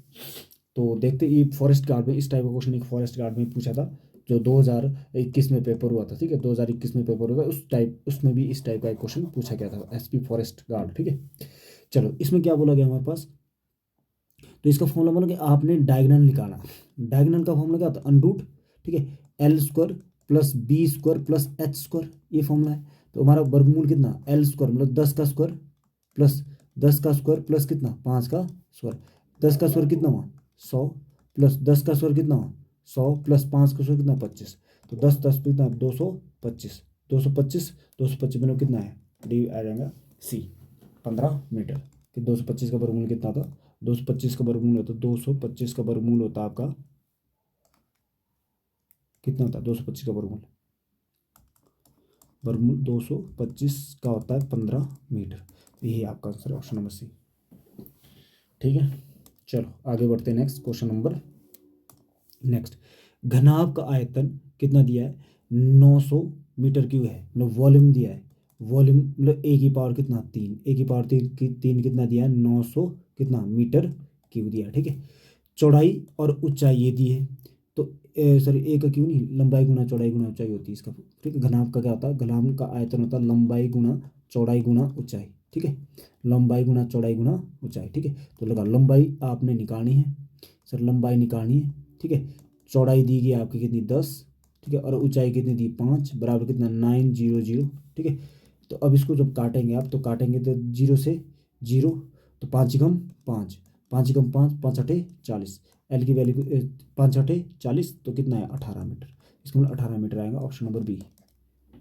तो देखते, ये फॉरेस्ट गार्ड में इस टाइप का क्वेश्चन एक फॉरेस्ट गार्ड में पूछा था, जो 2021 में पेपर हुआ था, ठीक है, 2021 में पेपर हुआ था, उस टाइप, उसमें भी इस टाइप का एक क्वेश्चन पूछा गया था, एसपी फॉरेस्ट गार्ड, ठीक है। चलो, इसमें क्या बोला गया हमारे पास? तो इसका फॉर्मूला बोला कि आपने डायगोनल निकाला। डायगोनल का फॉर्मूला क्या होता है? अंडरूट, ठीक है, L square plus B square plus H square, ये फॉर्मूला है। तो हमारा वर्गमूल कितना? एल स्क्वायर मतलब 10 का स्क्वायर प्लस 10 का स्क्वायर प्लस कितना? 5 का स्क्वायर। 10 का स्क्वायर कितना हुआ? 100 प्लस 10 का स्क्वायर कितना हुआ? 100 प्लस 5 का स्क्वायर कितना? 25। तो 10 10 कितना? 225, 225, 225 में कितना है? डी आ जाएगा सी, 15 मीटर। कि 225 का वर्गमूल कितना था? 225 का वर्गमूल होता, 225 का वर्गमूल होता आपका कितना होता है? 225 का वर्गमूल, वर्गमूल 225 का होता है 15 मीटर। यही आपका आंसर है, ऑप्शन नंबर सी, ठीक है। चलो आगे बढ़ते हैं, नेक्स्ट क्वेश्चन नंबर। नेक्स्ट, घनाभ का आयतन कितना दिया है? 900 मीटर क्यूब है, मतलब वॉल्यूम दिया है, वॉल्यूम मतलब ए की पावर कितना? 3, ए की पावर 3 कितना दिया है? 900 कितना मीटर क्यूब दिया है, ठीक है। चौड़ाई और ऊंचाई ये दी है, तो सॉरी, ए का क्यों नहीं, लंबाई गुना चौड़ाई गुना ऊंचाई होती है इसका, ठीक है। घनाभ का क्या होता है? घनाभ का आयतन होता है लंबाई गुना चौड़ाई गुना ऊंचाई, ठीक है, लंबाई गुना चौड़ाई गुना ऊंचाई, ठीक है। तो लगा, लंबाई आपने निकालनी है सर, लंबाई निकालनी है, ठीक है। चौड़ाई दी गई आपकी कितनी? 10, ठीक है, और ऊंचाई कितनी दी? 5, बराबर कितना? 900, ठीक है। तो अब इसको जब काटेंगे आप, तो काटेंगे तो 0 से 0, तो 5 कम 5, 5 कम 5, 5 अठे 40, एल की वैल्यू 5 अठे 40, तो कितना है? 18 मीटर। इसमें 18 मीटर आएगा, ऑप्शन नंबर बी,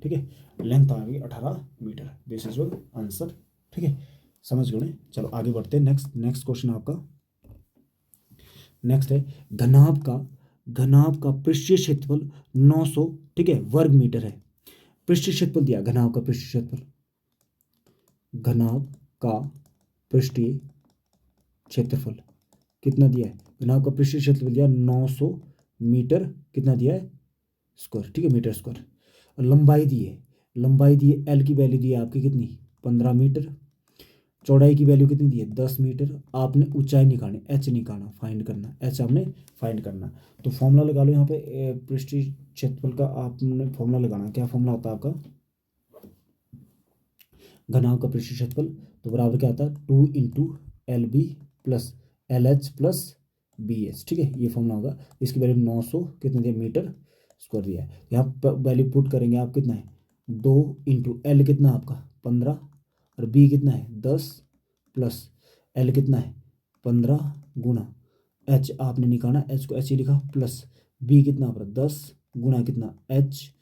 ठीक है। लेंथ आ गई 18 metre, this is your answer, ठीक है, समझ गए। चलो आगे बढ़ते हैं, नेक्स्ट नेक्स्ट क्वेश्चन आपका नेक्स्ट है, घनाभ का पृष्ठीय क्षेत्रफल 900, ठीक है, वर्ग मीटर है। पृष्ठीय क्षेत्रफल दिया, घनाभ का पृष्ठीय क्षेत्रफल, घनाभ का पृष्ठीय क्षेत्रफल कितना दिया है? घनाभ का पृष्ठीय क्षेत्रफल दिया 900 मीटर, कितना दिया है? स्क्वायर, ठीक है, मीटर स्क्वायर। और लंबाई दी है, लंबाई दी है, एल की वैल्यू दी है आपकी कितनी? 15 मीटर। चौड़ाई की वैल्यू कितनी दी है? 10 मीटर। आपने ऊंचाई निकालनी, एच निकालना, फाइंड करना, एच आपने फाइंड करना। तो फॉर्मूला लगा लो यहाँ पे, पृष्ठीय क्षेत्रफल का आपने फॉर्मूला लगाना। क्या फॉर्मूला होता है आपका घनाभ का पृष्ठीय क्षेत्रफल? तो बराबर क्या आता है? 2 into L B plus L H plus B H, ठीक है, ये फॉर्मूला होगा। इसकी वैल्यू 900 कितने दिया? मीटर स्क्वायर दिया है। यहाँ पर वैल्यू पुट करेंगे आप, कितना है? 2 इंटू एल कितना आपका? 15, और बी कितना है? 10, प्लस एल कितना है? 15 गुना एच आपने निकाला, एच को एच ही लिखा, प्लस बी कितना पर 10 गुना कितना एच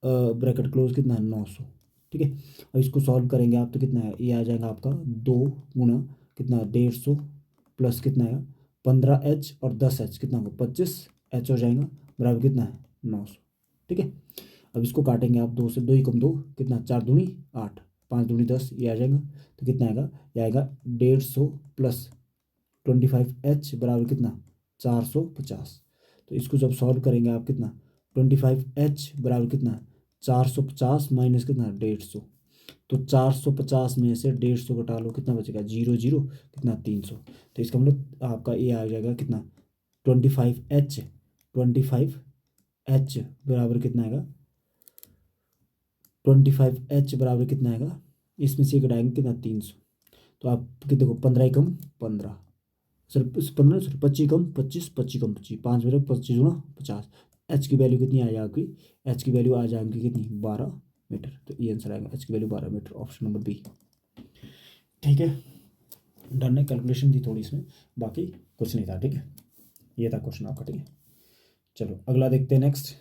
ब्रैकेट क्लोज कितना है 900, ठीक है। अब इसको सॉल्व करेंगे आप तो कितना है, ये आ जाएगा आपका 2 गुना कितना 150 प्लस कितना है 15H और 10H कितना होगा 25H हो जाएगा, बराबर कितना है 900, ठीक है। अब इसको काटेंगे आप, 2 से 2 ही कम 2 कितना 4 दूनी 8, 5 दूनी 10, ये आ जाएगा तो कितना आएगा, ये आएगा 150 प्लस 25H बराबर कितना 450। तो इसको जब सॉल्व करेंगे आप कितना 25H बराबर कितना 450 माइनस कितना 150, तो 450 में से 150 घटा लो कितना बचेगा 0 0 कितना 300। तो इसका मतलब आपका ये आ जाएगा कितना 25H, 25H बराबर कितना आएगा 25H बराबर कितना आएगा, इसमें से घटाएंगे कितना 300। तो आप देखो 15 ही कम 15, सर 15 सर 25 कम 25, 25 कम 25, 5 मेरे 25 गुना 50, एच की वैल्यू कितनी आ जाएगी आपकी, एच की वैल्यू आ जाएगी कितनी 12 मीटर। तो ये आंसर आएगा एच की value 12 metre, option number B, ठीक है। डन है, कैलकुलेशन थी थोड़ी इसमें, बाकी कुछ नहीं था, ठीक है। ये था क्वेश्चन आपका, ठीक है। चलो अगला देखते हैं, नेक्स्ट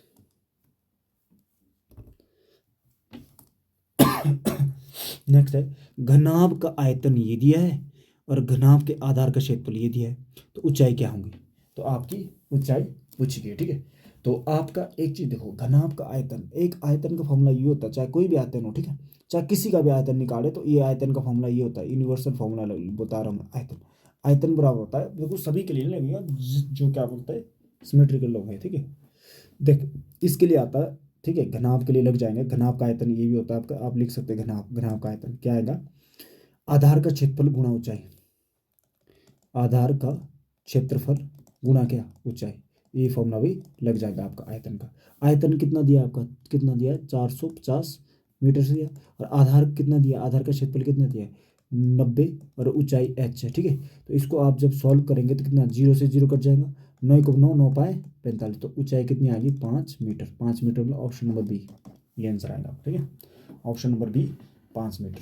नेक्स्ट है घनाभ का आयतन ये दिया है और घनाभ के आधार का क्षेत्रफल ये दिया है, तो ऊंचाई क्या होंगी, तो आपकी ऊंचाई पूछी गई, ठीक है। तो आपका एक चीज देखो, घनाभ का आयतन, एक आयतन का फॉर्मूला ये होता है, चाहे कोई भी आयतन हो, ठीक है, चाहे किसी का भी आयतन निकाले तो ये आयतन का फॉर्मूला ये होता है, यूनिवर्सल फॉर्मूला बता रहा हूँ मैं। आयतन आयतन बराबर होता है, देखो सभी के लिए नहीं लगेगा, जो क्या बोलते हैं सिमेट्रिकल लोग हैं, ठीक है। देख इसके लिए आता है, ठीक है, घनाभ के लिए लग जाएंगे। घनाभ का आयतन ये भी होता है आपका, आप लिख सकते हैं घनाभ, घनाभ का आयतन क्या आएगा, आधार का क्षेत्रफल गुणा ऊंचाई, आधार का क्षेत्रफल गुणा क्या ऊंचाई, ये फॉर्मूला भी लग जाएगा आपका आयतन का। आयतन कितना दिया आपका, कितना दिया है 450 मीटर से दिया, और आधार कितना दिया, आधार का क्षेत्रफल कितना दिया है 90 और ऊंचाई h है, ठीक है। तो इसको आप जब सॉल्व करेंगे तो कितना 0 से 0 कट जाएगा, 9 को 9 9 पाए 45, तो ऊंचाई कितनी आ गई 5 मीटर, 5 मीटर मतलब ऑप्शन नंबर बी, ये आंसर आएगा, ठीक है, ऑप्शन नंबर बी 5 मीटर,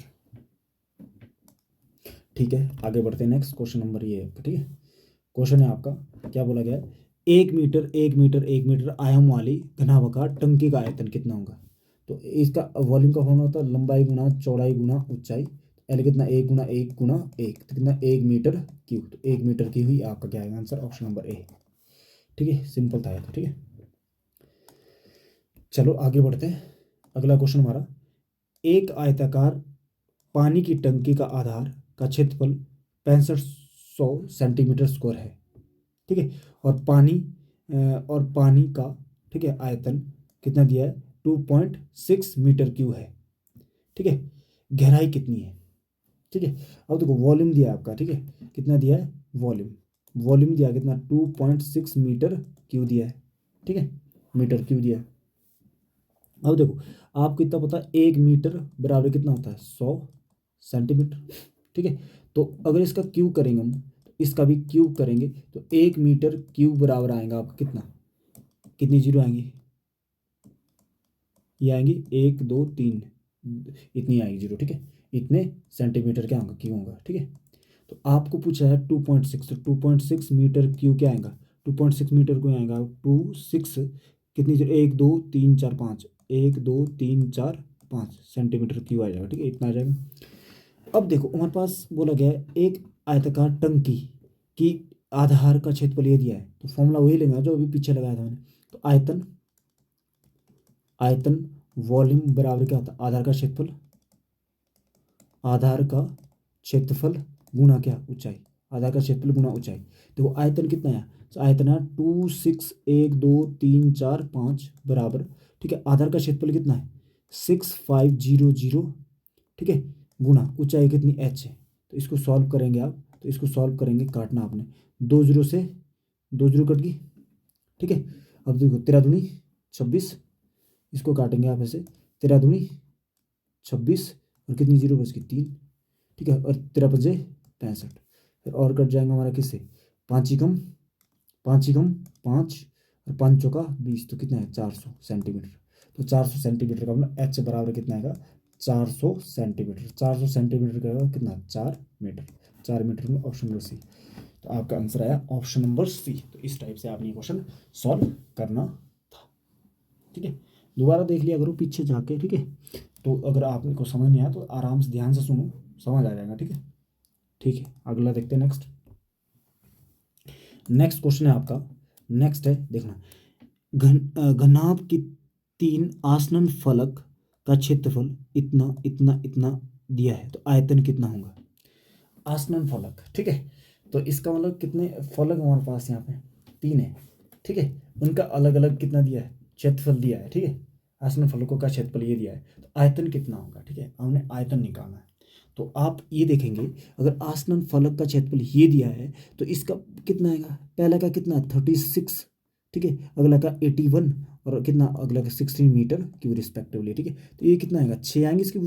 ठीक है। आगे बढ़ते हैं, नेक्स्ट क्वेश्चन नंबर ये है, ठीक है। क्वेश्चन है आपका, क्या बोला गया है, 1 मीटर 1 मीटर 1 मीटर आयाम वाली घनाभाकार टंकी का आयतन कितना होगा। तो इसका वॉल्यूम का फॉर्मूला होता है लंबाई गुना चौड़ाई गुना ऊंचाई, एल कितना 1 गुना 1 गुना 1, तो कितना 1 मीटर क्यूब, तो 1 मीटर की हुई आपका क्या आएगा आंसर, ऑप्शन नंबर ए, ठीक है, सिंपल था ये तो, ठीक है। चलो आगे बढ़ते हैं, अगला क्वेश्चन हमारा, एक आयताकार पानी की टंकी का आधार का क्षेत्रफल 6500 सेंटीमीटर स्क्वायर है, ठीक है, और पानी का, ठीक है, आयतन कितना दिया है 2.6 मीटर क्यूब है, ठीक है। गहराई कितनी है, ठीक है। अब देखो वॉल्यूम दिया है आपका, ठीक है, कितना दिया है वॉल्यूम, वॉल्यूम दिया कितना 2.6 मीटर क्यूब दिया है, ठीक है, मीटर क्यूब दिया है। अब देखो आपको इतना पता है 1 मीटर बराबर कितना होता है 100 सेंटीमीटर, ठीक है। तो अगर इसका क्यूब करेंगे हम, तो इसका भी क्यूब करेंगे तो 1 मीटर क्यूब बराबर आएगा आपका कितना, कितनी जीरो आएंगी, ये आएंगी 1 2 3, इतनी आएगी जीरो, ठीक है। इतने सेंटीमीटर क्या होगा क्यू होगा, ठीक है। तो आपको पूछा है 2.6, तो 2.6 मीटर क्यू क्या आएगा, 2.6 मीटर को आएगा 26 कितनी जीरो 1 2 3 4 5, 1 2 3 4 5 सेंटीमीटर क्यू आ जाएगा, ठीक है, इतना आ जाएगा। अब देखो हमारे पास बोला गया है एक आयताकार टंकी की आधार का क्षेत्रफल ये दिया है, तो फॉर्मूला वही लेंगे जो अभी पीछे लगाया था मैंने। तो आयतन, आयतन वॉल्यूम बराबर क्या होता है आधार का क्षेत्रफल, आधार का क्षेत्रफल गुणा क्या ऊंचाई, आधार का क्षेत्रफल गुणा ऊंचाई। देखो आयतन कितना है, तो आयतन है 2 6 1 2 3 4 5 बराबर, ठीक है, आधार का क्षेत्रफल कितना है 6500, ठीक है, गुणा ऊंचाई कितनी h है। तो इसको सॉल्व करेंगे आप, तो इसको सॉल्व करेंगे, काटना आपने 2 जीरो से 2 जीरो कट गई, ठीक है। अब देखो 13 दूनी 26, इसको काटेंगे आप ऐसे 13 दूनी 26 और कितनी जीरो बच गई 3, ठीक है, और 13 पंजे 65, फिर और कट जाएगा हमारा किससे 5 ही कम 5 ही कम 5 और 5 चौका 20, तो कितना है 400 सेंटीमीटर। तो 400 सेंटीमीटर का मतलब एच बराबर कितना आएगा 400 सेंटीमीटर, 400 सेंटीमीटर का कितना 4 मीटर, 4 मीटर में ऑप्शन नंबर सी। तो तो आपका आंसर आया ऑप्शन नंबर सी। तो इस टाइप से आपने क्वेश्चन सॉल्व करना था, ठीक है। दोबारा देख लिया करो पीछे जाके, ठीक है। तो अगर आपको समझ नहीं आया तो आराम से ध्यान से सुनो, समझ आ जाएगा, ठीक है। ठीक है, अगला देखते हैं। नेक्स्ट क्वेश्चन है आपका, नेक्स्ट है देखना, घनाभ की 3 आसन्न फलक का क्षेत्रफल इतना इतना इतना दिया है, तो आयतन कितना होगा। आसन्न फलक, ठीक है। तो इसका मतलब कितने फलक हमारे पास यहाँ पे 3 है, ठीक है। उनका अलग अलग कितना दिया है, क्षेत्रफल दिया है, ठीक है। आसन्न फलकों का क्षेत्रफल ये दिया है, तो आयतन कितना होगा, ठीक है। हमने आयतन निकालना है। तो आप ये देखेंगे, अगर आसन्न फलक का क्षेत्रफल ये दिया है तो इसका कितना आएगा, पहला का कितना 36, ठीक है, अगला का 81 और कितना अगला का 16 मीटर क्यूब रिस्पेक्टिवली, ठीक है। तो ये कितना आएगा, 6 आएंगे इसकी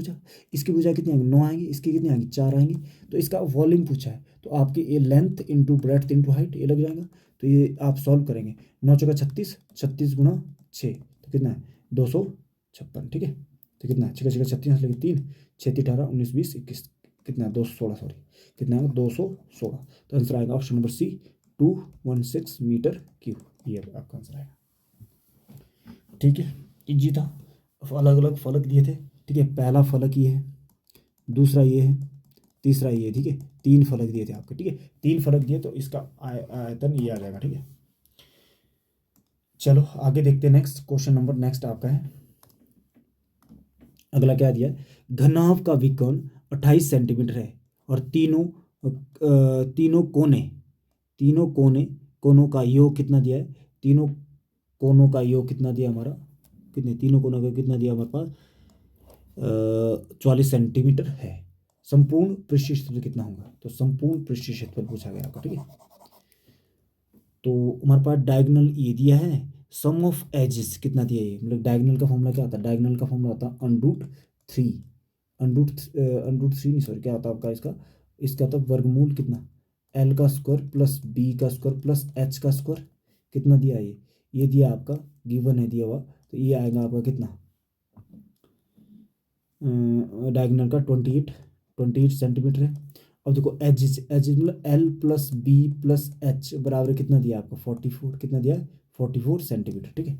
भुजा कितनी आएंगी, 9 आएंगी, इसकी कितनी आएंगी, 4 आएंगी। तो इसका वॉल्यूम पूछा है, तो आपकी ये length into breadth into height ये लग जाएगा। तो ये आप सॉल्व करेंगे, 9 चौका 36, 36 गुणा 6 तो कितना है 256, ठीक है। तो कितना है 6 6 36 लगे 3, 6 18 19 20 21 कितना है 216, सॉरी कितना है 216। तो आंसर आएगा option number C 216 metre cube, ये आपका आंसर आएगा, ठीक है। इजी था, अलग अलग फलक दिए थे, ठीक है। पहला फलक ये है, दूसरा ये है, तीसरा ये, ठीक है। 3 फलक दिए थे आपके, ठीक है। 3 फलक दिए तो इसका आयतन ये आ जाएगा, ठीक है। चलो आगे देखते हैं नेक्स्ट क्वेश्चन नंबर, नेक्स्ट आपका है अगला क्या दिया है, घनाभ का विकर्ण 28 सेंटीमीटर है और तीनों कोनों का योग कितना दिया है, तीनों कोनों का योग कितना दिया हमारा, कितने तीनों कोनों का कितना दिया हमारे पास 44 सेंटीमीटर है। संपूर्ण पृष्ठीय क्षेत्रफल कितना होगा, तो संपूर्ण पृष्ठीय क्षेत्रफल पूछा गया आपका, ठीक है। तो हमारे पास डायगोनल ये दिया है, सम ऑफ एजेस कितना दिया है, मतलब डायगोनल का फॉर्मूला क्या होता है, डायगोनल का फॉर्मूला होता है अंडरूट थ्री नहीं, सॉरी क्या होता है आपका इसका तो वर्गमूल कितना, एल का स्क्वायर प्लस बी का स्क्वायर प्लस एच का स्क्वायर कितना दिया है, ये दिया आपका गिवन है दिया हुआ। तो ये आएगा आपका कितना डायगोनल का 28 सेंटीमीटर है। अब देखो एच मतलब L plus B plus H बराबर कितना दिया आपको 44, कितना दिया 44 सेंटीमीटर, ठीक है।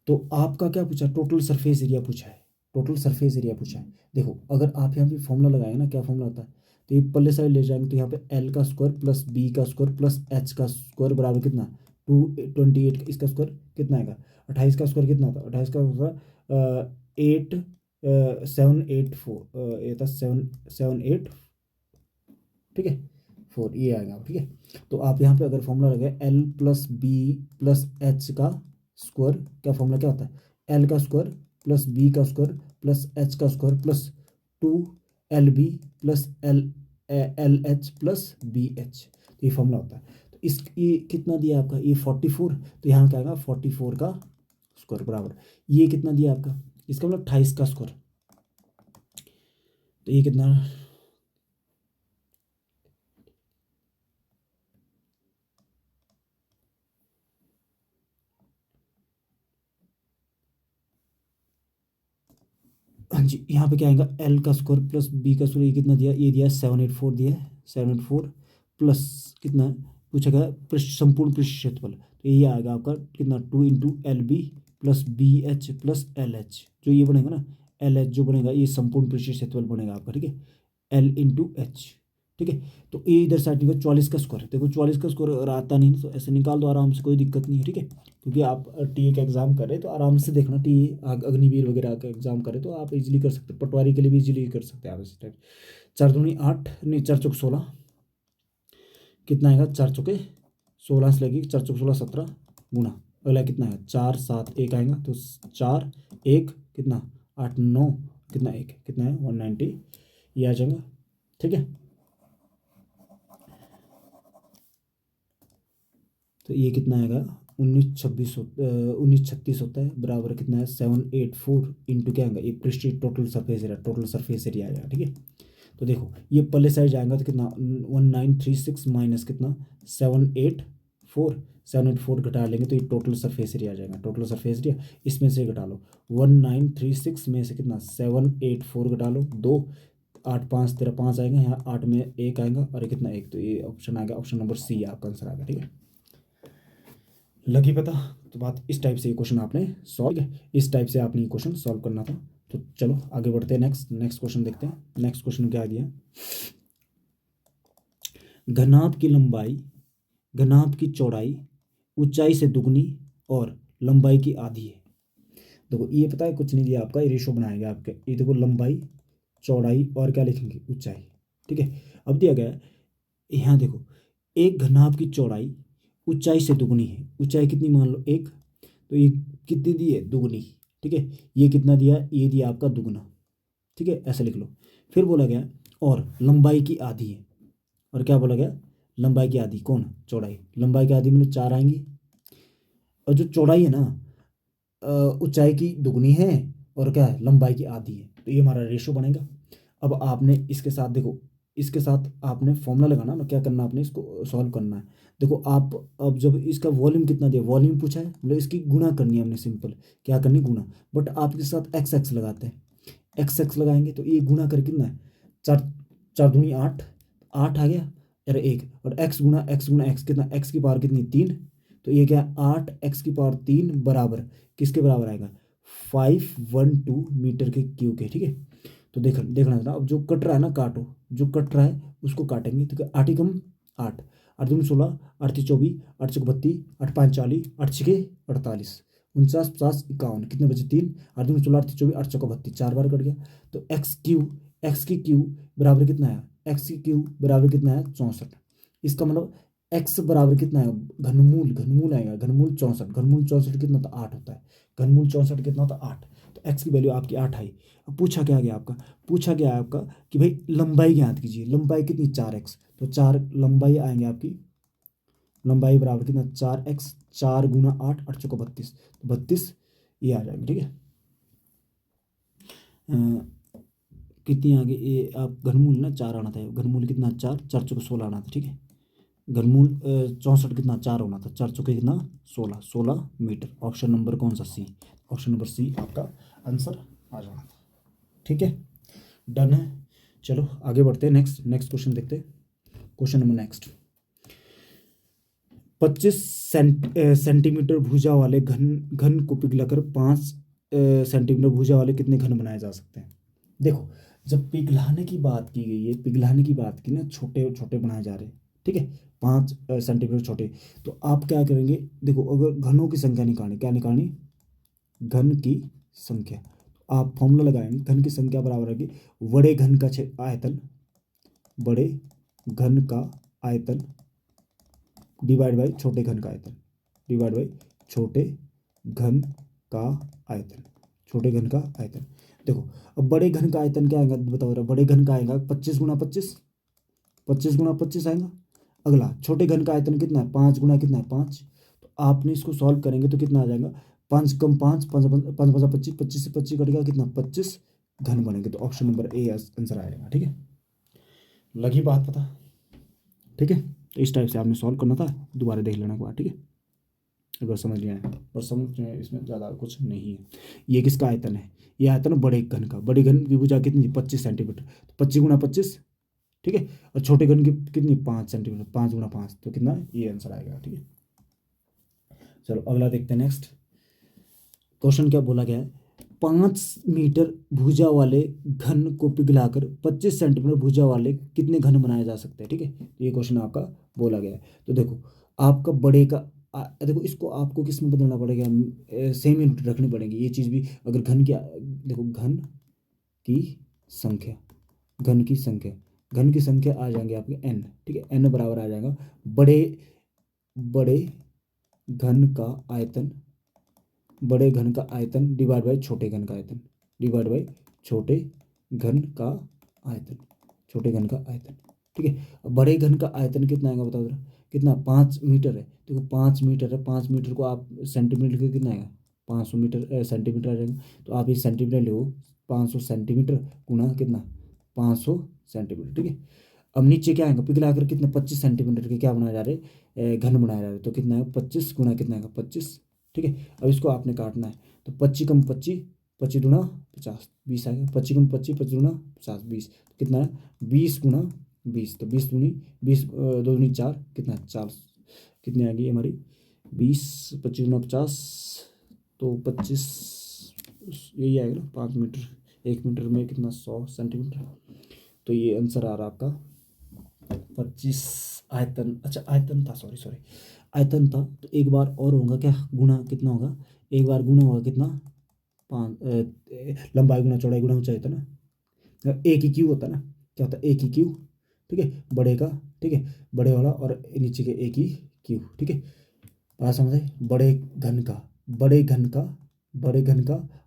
तो आपका क्या पूछा, टोटल सरफेस एरिया पूछा है, टोटल सरफेस एरिया पूछा है। देखो अगर आप यहाँ पे फॉर्मूला लगाएंगे ना, क्या फॉर्मूला होता है, तो ये पल्ले साइड ले जाएंगे तो यहाँ पे एल का स्क्वायर प्लस बी का स्क्वायर प्लस एच का स्क्वायर बराबर कितना 228, इसका स्क्वायर कितना आएगा 28 का स्क्वायर कितना होता है, 28 का स्क्वायर 784 ये था 778, ठीक है 4 ये आएगा, ठीक है। तो आप यहाँ पे अगर फॉर्मूला लगाए L plus B plus H का स्क्वायर, क्या फॉर्मूला क्या होता है, एल का स्क्वायर प्लस बी का स्क्वायर प्लस एच का square plus 2 LB plus L H plus B H, ये फॉर्मूला होता है। तो इस ये कितना दिया आपका, ये 44, तो यहाँ क्या आएगा 44 का स्क्वायर बराबर ये कितना दिया आपका, इसका मतलब 28 का स्क्वायर, तो ये कितना, हाँ जी यहाँ पे क्या आएगा एल का स्क्वायर प्लस बी का स्क्वायर, ये कितना दिया, ये दिया 784 दिया है, 784 प्लस कितना पूछा गया संपूर्ण पृष्ठ क्षेत्रफल, तो ये आएगा आपका कितना 2 × LB plus BH plus LH, जो ये बनेगा ना LH जो बनेगा ये संपूर्ण पृष्ठ क्षेत्रफल बनेगा आपका, ठीक है L × H, ठीक है। तो ये इधर साइड निकल 44 का स्क्वायर, देखो 44 का स्क्वायर अगर आता नहीं तो ऐसे निकाल दो आराम से, कोई दिक्कत नहीं है, ठीक है। क्योंकि आप टीए का एग्जाम कर रहे हैं तो आराम से देखना, टीए अग्निवीर वगैरह का एग्जाम करें तो आप इजीली कर सकते हैं, पटवारी के लिए भी इजीली कर सकते हैं आप इस टाइप। 4 दूनी 8 नहीं 4 चौक 16 कितना आएगा, 4 चौके 16 से लगेगी 4 चौक 16 17 गुना, अगला कितना है 4 7 1 आएगा, तो 4 1 कितना 8 9 कितना 1 कितना है 190 ये आ जाएगा, ठीक है। तो ये कितना आएगा 1936 होता है बराबर कितना है 784 इंटू क्या आएगा ये पृष्ठ टोटल सरफेस एरिया आ जाएगा, ठीक है। तो देखो ये पल्ले साइड जाएगा तो कितना 1936 माइनस कितना 784 घटा लेंगे तो ये टोटल सरफेस एरिया आ जाएगा, टोटल सरफेस एरिया इसमें से घटा लो 1936 में से कितना 784 घटा लो 2 8 5 तेरा 5 आएगा, यहाँ 8 में 1 आएगा और ये कितना 1, तो ये ऑप्शन आएगा, ऑप्शन नंबर सी आपका आंसर आएगा। ठीक है, लगी पता? तो बात इस टाइप से ये क्वेश्चन आपने सॉल्व, इस टाइप से आपने ये क्वेश्चन सॉल्व करना था। तो चलो आगे बढ़ते हैं, नेक्स्ट क्वेश्चन देखते हैं। नेक्स्ट क्वेश्चन क्या दिया, घनाभ की लंबाई, घनाभ की चौड़ाई ऊंचाई से दुगनी और लंबाई की आधी है। देखो ये पता है कुछ नहीं दिया आपका, ये रेशो बनाएगा आपके, ये देखो लंबाई चौड़ाई और क्या लिखेंगे ऊंचाई। ठीक है, अब दिया गया है यहाँ देखो, एक घनाभ की चौड़ाई ऊंचाई से दुगनी है, ऊंचाई कितनी मान लो 1, तो ये कितनी दी है दुगनी। ठीक है, ये कितना दिया, ये दिया आपका दुगना। ठीक है, ऐसे लिख लो। फिर बोला गया और लंबाई की आधी है, और क्या बोला गया, लंबाई की आधी कौन, चौड़ाई, लंबाई की आधी मतलब 4 आएंगी, और जो चौड़ाई है ना ऊंचाई की दुगनी है और क्या है लंबाई की आधी है, तो ये हमारा रेशो बनेगा। अब आपने इसके साथ देखो, इसके साथ आपने फॉर्मूला लगाना ना, क्या करना आपने इसको सॉल्व करना है। देखो आप अब जब इसका वॉल्यूम कितना दिया, वॉल्यूम पूछा है, मतलब इसकी गुणा करनी है हमने, सिंपल क्या करनी गुणा, बट आप इसके साथ एक्स एक्स लगाते हैं, एक्स एक्स लगाएंगे तो ये गुणा कर कितना है, 4 4 दूनी 8, 8 आ गया, अरे 1, और एक्स गुणा एक्स कितना, एक्स की पावर कितनी 3, तो ये क्या 8 एक्स की पावर 3 बराबर किसके बराबर आएगा, 512 मीटर के क्यूब के। ठीक है, तो देखना था, अब जो कट रहा है ना काटो, जो कट रहा है उसको काटेंगे, तो 8 ही कम 8, 8 दूनी 16, 8 तीन 24, 8 चौक 32, 8 5 40, 8 छः 48, 49 50 51, कितने बचे 3, 8 दूनी 16, 8 तीन 24, 8 चौक 32, 4 बार कट गया। तो एक्स की क्यूब बराबर कितना है, एक्स की क्यूब बराबर कितना है 64, इसका मतलब एक्स बराबर कितना है, घनमूल आएगा, घनमूल 64, घनमूल 64 कितना होता है 8 होता है, घनमूल 64 कितना होता है 8, तो एक्स की वैल्यू आपकी 8 आई। अब पूछा क्या गया आपका, पूछा गया है आपका कि भाई लंबाई ज्ञात कीजिए, लंबाई कितनी 4x, तो 4 लंबाई आएंगे आपकी, लंबाई बराबर कितना 4x, 4 गुना 8, 8 चौको 32, तो 32 ये आ जाएंगे। ठीक है, कितनी आगे ये आप घनमूल ना 4 आना था, घनमूल कितना 4, 4 चौको 16 आना था। ठीक है, घनमूल 64 कितना 4 होना था, 4 चौके कितना 16, 16 मीटर, ऑप्शन नंबर कौन सा सी, ऑप्शन नंबर सी आपका आंसर आ जाना था। ठीक है, डन है। चलो आगे बढ़ते हैं, नेक्स्ट क्वेश्चन देखते हैं। क्वेश्चन नंबर नेक्स्ट, 25 सेंटीमीटर भुजा वाले घन को पिघलाकर 5 सेंटीमीटर भुजा वाले कितने घन बनाए जा सकते हैं। देखो जब पिघलाने की बात की गई है, पिघलाने की बात की ना, छोटे छोटे बनाए जा रहे हैं। ठीक है, 5 सेंटीमीटर छोटे, तो आप क्या करेंगे, देखो अगर घनों की संख्या निकालनी, क्या निकालनी, घन की संख्या, तो आप फॉर्मूला लगाएंगे, घन की संख्या बराबर है कि बड़े घन का आयतन, बड़े घन का आयतन डिवाइड बाई छोटे घन का आयतन, डिवाइड बाई छोटे घन का आयतन, छोटे घन का आयतन। देखो अब बड़े घन का आयतन क्या आएगा बताओ जरा, बड़े घन का आएगा 25 गुना 25, 25 गुना 25 आएगा। अगला छोटे घन का आयतन कितना है, 5 गुना कितना है 5, तो आपने इसको सॉल्व करेंगे तो कितना आ जाएगा, 5 कम 5, 5 5 25, 25 से 25 कटेगा कितना 25 घन बनेंगे, तो ऑप्शन नंबर ए आंसर आएगा। ठीक है, लगी बात पता। ठीक है, तो इस टाइप से आपने सॉल्व करना था, दोबारा देख लेना एक बार। ठीक है, अगर समझ लिया है, और समझ में इसमें ज़्यादा कुछ नहीं है। ये किसका आयतन है, ये आयतन है बड़े घन का, बड़े घन की भुजा कितनी 25 सेंटीमीटर, तो 25 गुना 25। ठीक है, और छोटे घन की कितनी 5 सेंटीमीटर, 5 गुना 5, तो कितना ये आंसर आएगा। ठीक है, चलो अगला देखते हैं। नेक्स्ट क्वेश्चन क्या बोला गया है, 5 मीटर भुजा वाले घन को पिघलाकर 25 सेंटीमीटर भुजा वाले कितने घन बनाए जा सकते हैं। ठीक है, तो ये क्वेश्चन आपका बोला गया है। तो देखो आपका बड़े का देखो इसको आपको किस में बदलना पड़ेगा, सेम यूनिट रखनी पड़ेगी ये चीज़ भी। अगर घन की देखो घन की संख्या, घन की संख्या, घन की संख्या आ जाएंगे आपके n। ठीक है, n बराबर आ जाएगा बड़े घन का आयतन, बड़े घन का आयतन डिवाइड बाई छोटे घन का आयतन, डिवाइड बाई छोटे घन का आयतन, छोटे घन का आयतन। ठीक है, अब बड़े घन का आयतन कितना आएगा बताओ जरा, कितना 5 मीटर है। देखो 5 मीटर है, 5 मीटर को आप सेंटीमीटर के कितना आएगा 500 मीटर सेंटीमीटर आ जाएगा, तो आप ये सेंटीमीटर ले 500 सेंटीमीटर गुना कितना 500 सेंटीमीटर। ठीक है, अब नीचे क्या आएगा, पिघला कर कितने 25 सेंटीमीटर के क्या बनाए जा रहे घन बनाए जा रहे, तो कितना है 25 गुना कितना आएगा 25। ठीक है, अब इसको आपने काटना है, तो 25 कम 25 25 दूना 50, 20 आएगा। 25 गुना 25, 25 दूना 50, 20 कितना है 20 गुना 20, तो 20 दूनी 20, 2 दूनी 4, कितना 40, कितनी आएगी हमारी 20, 25 गुना 50 तो 25, यही आएगा ना 5 मीटर, 1 मीटर में कितना 100 सेंटीमीटर। तो ये आंसर आ रहा आपका 25 आयतन। अच्छा आयतन था, सॉरी आयतन था। तो एक बार और होगा क्या, गुना कितना होगा, एक बार गुना होगा कितना 5, लंबाई गुना चौड़ाई गुना ऊंचाई होता ना, एक ही क्यू होता ना, क्या होता है एक ही क्यू, ठीक है बड़े का, ठीक है बड़े वाला और नीचे के एक ही क्यू, ठीक है बात समझ आई। बड़े घन का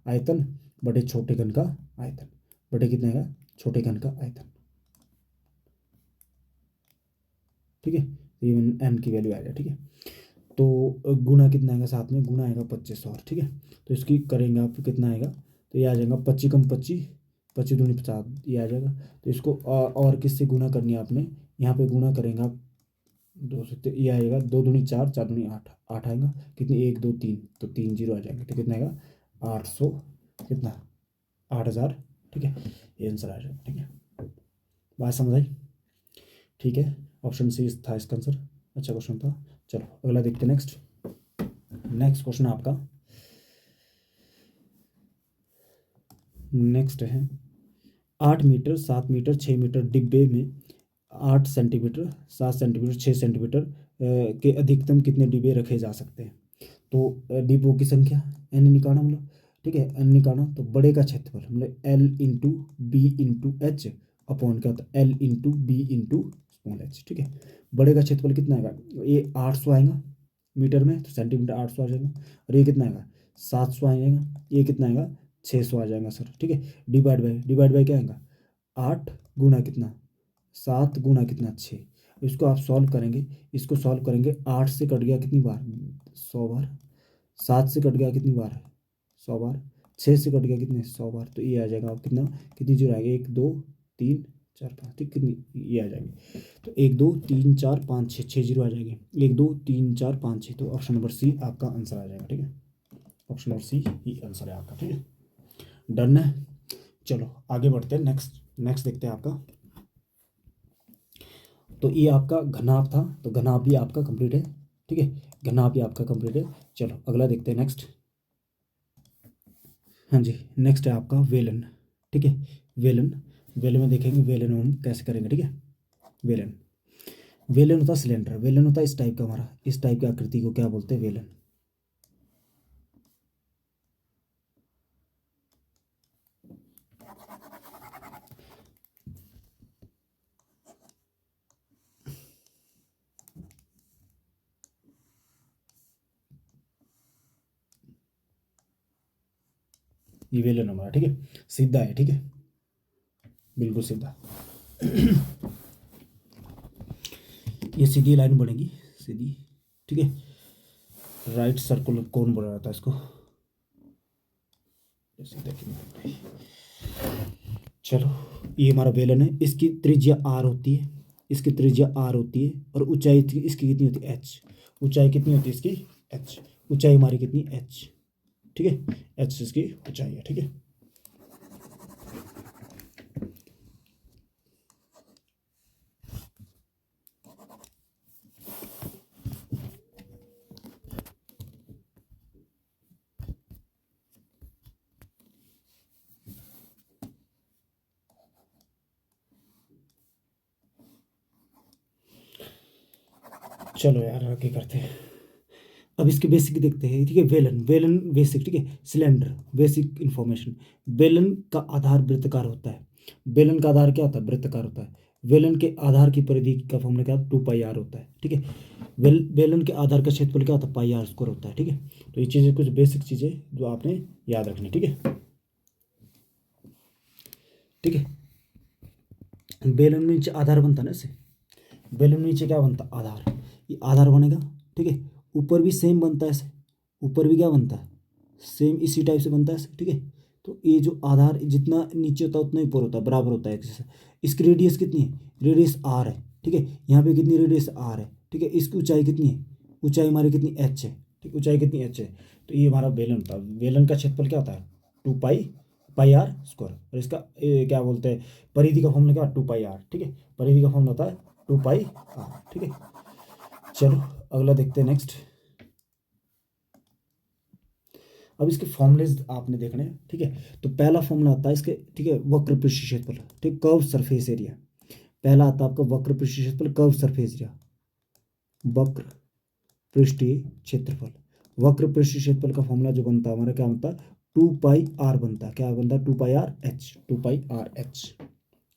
आयतन, बड़े छोटे घन का आयतन, बड़े कितने का छोटे घन का आयतन, ठीक है इवन एन की वैल्यू आएगा, ठीक है। तो गुना कितना आएगा साथ में, गुना आएगा 25 और, ठीक है। तो इसकी करेंगे आप कितना आएगा, तो ये आ जाएगा 25 कम 25, 25 दूनी 50, ये आ जाएगा। तो इसको और किससे गुना करनी है आपने, यहाँ पे गुना करेंगे आप 2 से, तो ये आएगा 2 दूनी 4, 4 दूनी 8, 8 आएगा कितनी 1 2 3, तो 3 जीरो आ जाएंगे, तो कितना आएगा 800, कितना 8000, ठीक है ये आंसर आ जाएगा, ठीक है बात समझ आई, ठीक है। ऑप्शन सी था इसका आंसर, अच्छा क्वेश्चन था। चलो अगला देखते हैं। नेक्स्ट क्वेश्चन आपका नेक्स्ट है 8 मीटर 7 मीटर 6 मीटर डिब्बे में 8 सेंटीमीटर 7 सेंटीमीटर 6 सेंटीमीटर के अधिकतम कितने डिब्बे रखे जा सकते हैं। तो डिब्बों की संख्या एन निकालना, मतलब ठीक है एन निकालना, तो बड़े का क्षेत्रफल मतलब L into B into H upon क्या होता है L into B into small H, ठीक है। बड़े का क्षेत्रफल कितना आएगा, ये 800 आएगा मीटर में, तो सेंटीमीटर 800 आ जाएगा, और ये कितना आएगा 700 आ जाएगा, ये कितना आएगा 600 आ जाएगा सर, ठीक है। डिवाइड बाय क्या आएगा 8 गुना कितना 7 गुना कितना 6, इसको आप सॉल्व करेंगे, इसको सॉल्व करेंगे 8 से कट गया कितनी बार 100 बार, 7 से कट गया कितनी बार 100 बार, 6 से कट गया कितने 100 बार, तो ये आ जाएगा आप कितना कितनी जीरो आएगा 1 2 3 4 5, ठीक कितनी ये आ जाएगी, तो 1 2 3 4 5 6, 6 जीरो आ जाएगी 1 2 3 4 5 6, तो ऑप्शन नंबर सी आपका आंसर आ जाएगा, ठीक है ऑप्शन नंबर सी ही आंसर है आपका, ठीक है डन है। चलो आगे बढ़ते हैं, नेक्स्ट देखते हैं आपका। तो ये आपका घनाभ था, तो घनाभ भी आपका कंप्लीट है, ठीक है घनाभ भी आपका कंप्लीट है। चलो अगला देखते हैं नेक्स्ट। हाँ जी नेक्स्ट है आपका वेलन, ठीक है वेलन में देखेंगे वेलन हम कैसे करेंगे, ठीक है वेलन होता सिलेंडर, वेलन होता इस टाइप का, हमारा इस टाइप की आकृति को क्या बोलते हैं वेलन। ये वेलन हमारा, ठीक है सीधा है, ठीक है बिल्कुल सीधा ये सीधी लाइन बनेगी सीधी, ठीक है राइट सर्कुलर कौन बोला जाता है इसको, सीधा क्यों बोलते हैं। चलो ये हमारा वेलन है, इसकी त्रिज्या आर होती है, इसकी त्रिज्या आर होती है, और ऊंचाई इसकी कितनी होती है एच, ऊंचाई कितनी होती है इसकी एच, ऊंचाई हमारी कितनी एच, ठीक है एच इसकी ऊंचाई है, ठीक है चलो यार आगे करते हैं। अब इसके बेसिक देखते हैं, ठीक है वेलन बेसिक, ठीक है सिलेंडर बेसिक इंफॉर्मेशन। वेलन का आधार वृत्ताकार होता है, वेलन का आधार क्या होता है वृत्ताकार होता है, वेलन के आधार की परिधि का फॉर्मूला क्या 2πr होता है, ठीक है वेलन के आधार का क्षेत्रफल क्या होता है πr² होता है, ठीक है। तो ये चीज़ें कुछ बेसिक चीज़ें जो आपने याद रखनी, ठीक है ठीक है। वेलन में नीचे आधार बनता ना, ऐसे वेलन में नीचे क्या बनता आधार, ये आधार बनेगा, ठीक है ऊपर भी सेम बनता है ऐसे, ऊपर भी क्या बनता है सेम इसी टाइप से बनता है ऐसे, ठीक है। तो ये जो आधार जितना नीचे होता है उतना ही ऊपर होता है, बराबर होता है एक जैसे। इसकी रेडियस कितनी है, रेडियस आर है, ठीक है यहाँ पे कितनी रेडियस आर है, ठीक है इसकी ऊंचाई कितनी है, ऊंचाई हमारी कितनी एच है, ठीक ऊंचाई कितनी एच है। तो ये हमारा वेलन होता है, वेलन का क्षेत्रफल क्या होता है 2 पाई आर स्क्वायर। और इसका क्या बोलते हैं, परिधि का फॉर्मूला क्या, 2 पाई आर, ठीक है। परिधि का फॉर्मूला होता है 2 पाई आर, ठीक है। चलो अगला देखते हैं नेक्स्ट। अब इसके फॉर्मूलेज आपने देखने हैं, ठीक है। तो पहला फॉर्मूला आता है इसके, ठीक है, वक्र पृष्ठ क्षेत्रफल, ठीक, कर्व सरफेस एरिया। पहला आता है आपका वक्र पृष्ठ क्षेत्रफल, कर्व सरफेस एरिया, वक्र पृष्ठीय क्षेत्रफल। वक्र पृष्ठीय क्षेत्रफल का फॉर्मूला जो बनता है हमारा क्या बनता है, 2 पाई आर बनता है। क्या बनता है, 2 pi R H, 2 pi are h,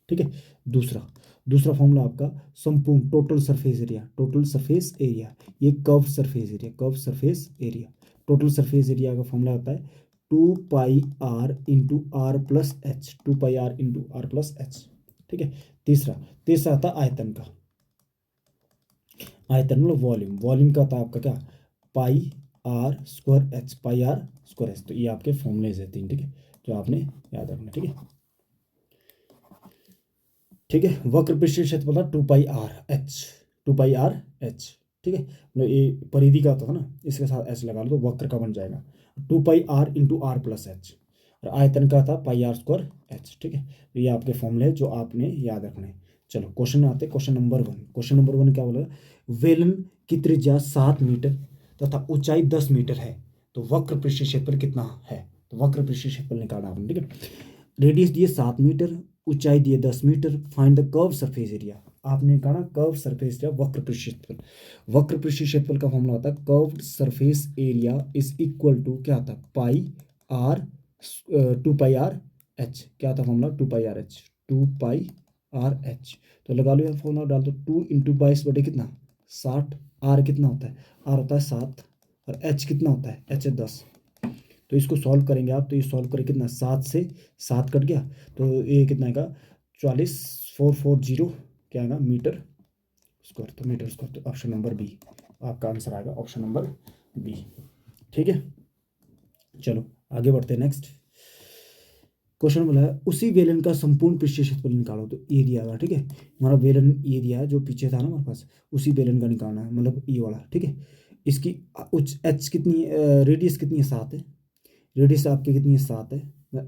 ठीक है। दूसरा दूसरा फॉर्मूला आपका संपूर्ण total surface area, total surface area, ये curve surface area, curve surface area. Total surface area का फॉर्मूला होता है 2 pi r into are plus h, 2 pi r into are plus h, ठीक है। तीसरा तीसरा आता है आयतन का, आयतन मतलब वॉल्यूम, वॉल्यूम का आता है आपका क्या, pi r square h, pi r square h. तो ये आपके फॉर्मूलेज है 3, ठीक है, जो आपने याद रखना, ठीक है। ठीक है, वक्र पृष्ठीय क्षेत्रफल था 2 pi R H, 2 pi are h, ठीक है। मतलब ये परिधि का होता था ना, इसके साथ एच लगा लो तो वक्र का बन जाएगा 2 pi r into are plus h. और आयतन का था पाई आर स्क्वायर एच, ठीक है। तो ये आपके फॉर्मूले हैं जो आपने याद रखने हैं। चलो क्वेश्चन आते हैं, क्वेश्चन नंबर 1। क्वेश्चन नंबर 1 क्या बोला, वेलन की त्रिज्या 7 मीटर तथा ऊंचाई 10 मीटर है, तो वक्र पृष्ठीय क्षेत्रफल कितना है। तो वक्र पृष्ठीय क्षेत्रफल निकालना आपने, ठीक है। रेडियस दिए 7 मीटर, ऊंचाई दिए 10 metre, find the curve surface area. आपने कहा कर्व सरफेस एरिया वक्र पृष्ठीय क्षेत्रफल। वक्र पृष्ठीय क्षेत्रफल का फॉर्मूला होता है curved surface area is equal to क्या आता है, pi R 2 pi are H. क्या आता है formula, 2 pi R H, 2 pi are H. तो लगा लो यार फॉर्मूला डाल दो, 2 × 22 कितना 60। आर कितना होता है, आर होता है 7, और एच कितना होता है, एच है 10। तो इसको सॉल्व करेंगे आप, तो ये सॉल्व करें कितना, 7 से 7 कट गया, तो ये कितना आएगा 44,440 क्या आएगा मीटर स्क्वायर। तो मीटर स्क्वायर, तो ऑप्शन नंबर बी आपका आंसर आएगा, ऑप्शन नंबर बी, ठीक है। चलो आगे बढ़ते हैं नेक्स्ट। क्वेश्चन बोला है उसी वेलन का संपूर्ण पृष्ठीय क्षेत्रफल निकालो। तो ये दिया हुआ, ठीक है, हमारा वेलन ये दिया है जो पीछे था ना हमारे पास, उसी वेलन का निकालना है, मतलब ये वाला, ठीक है। इसकी उच्च एच कितनी, रेडियस कितनी है, 7 है। रेडियस आपकी कितनी है, 7 है।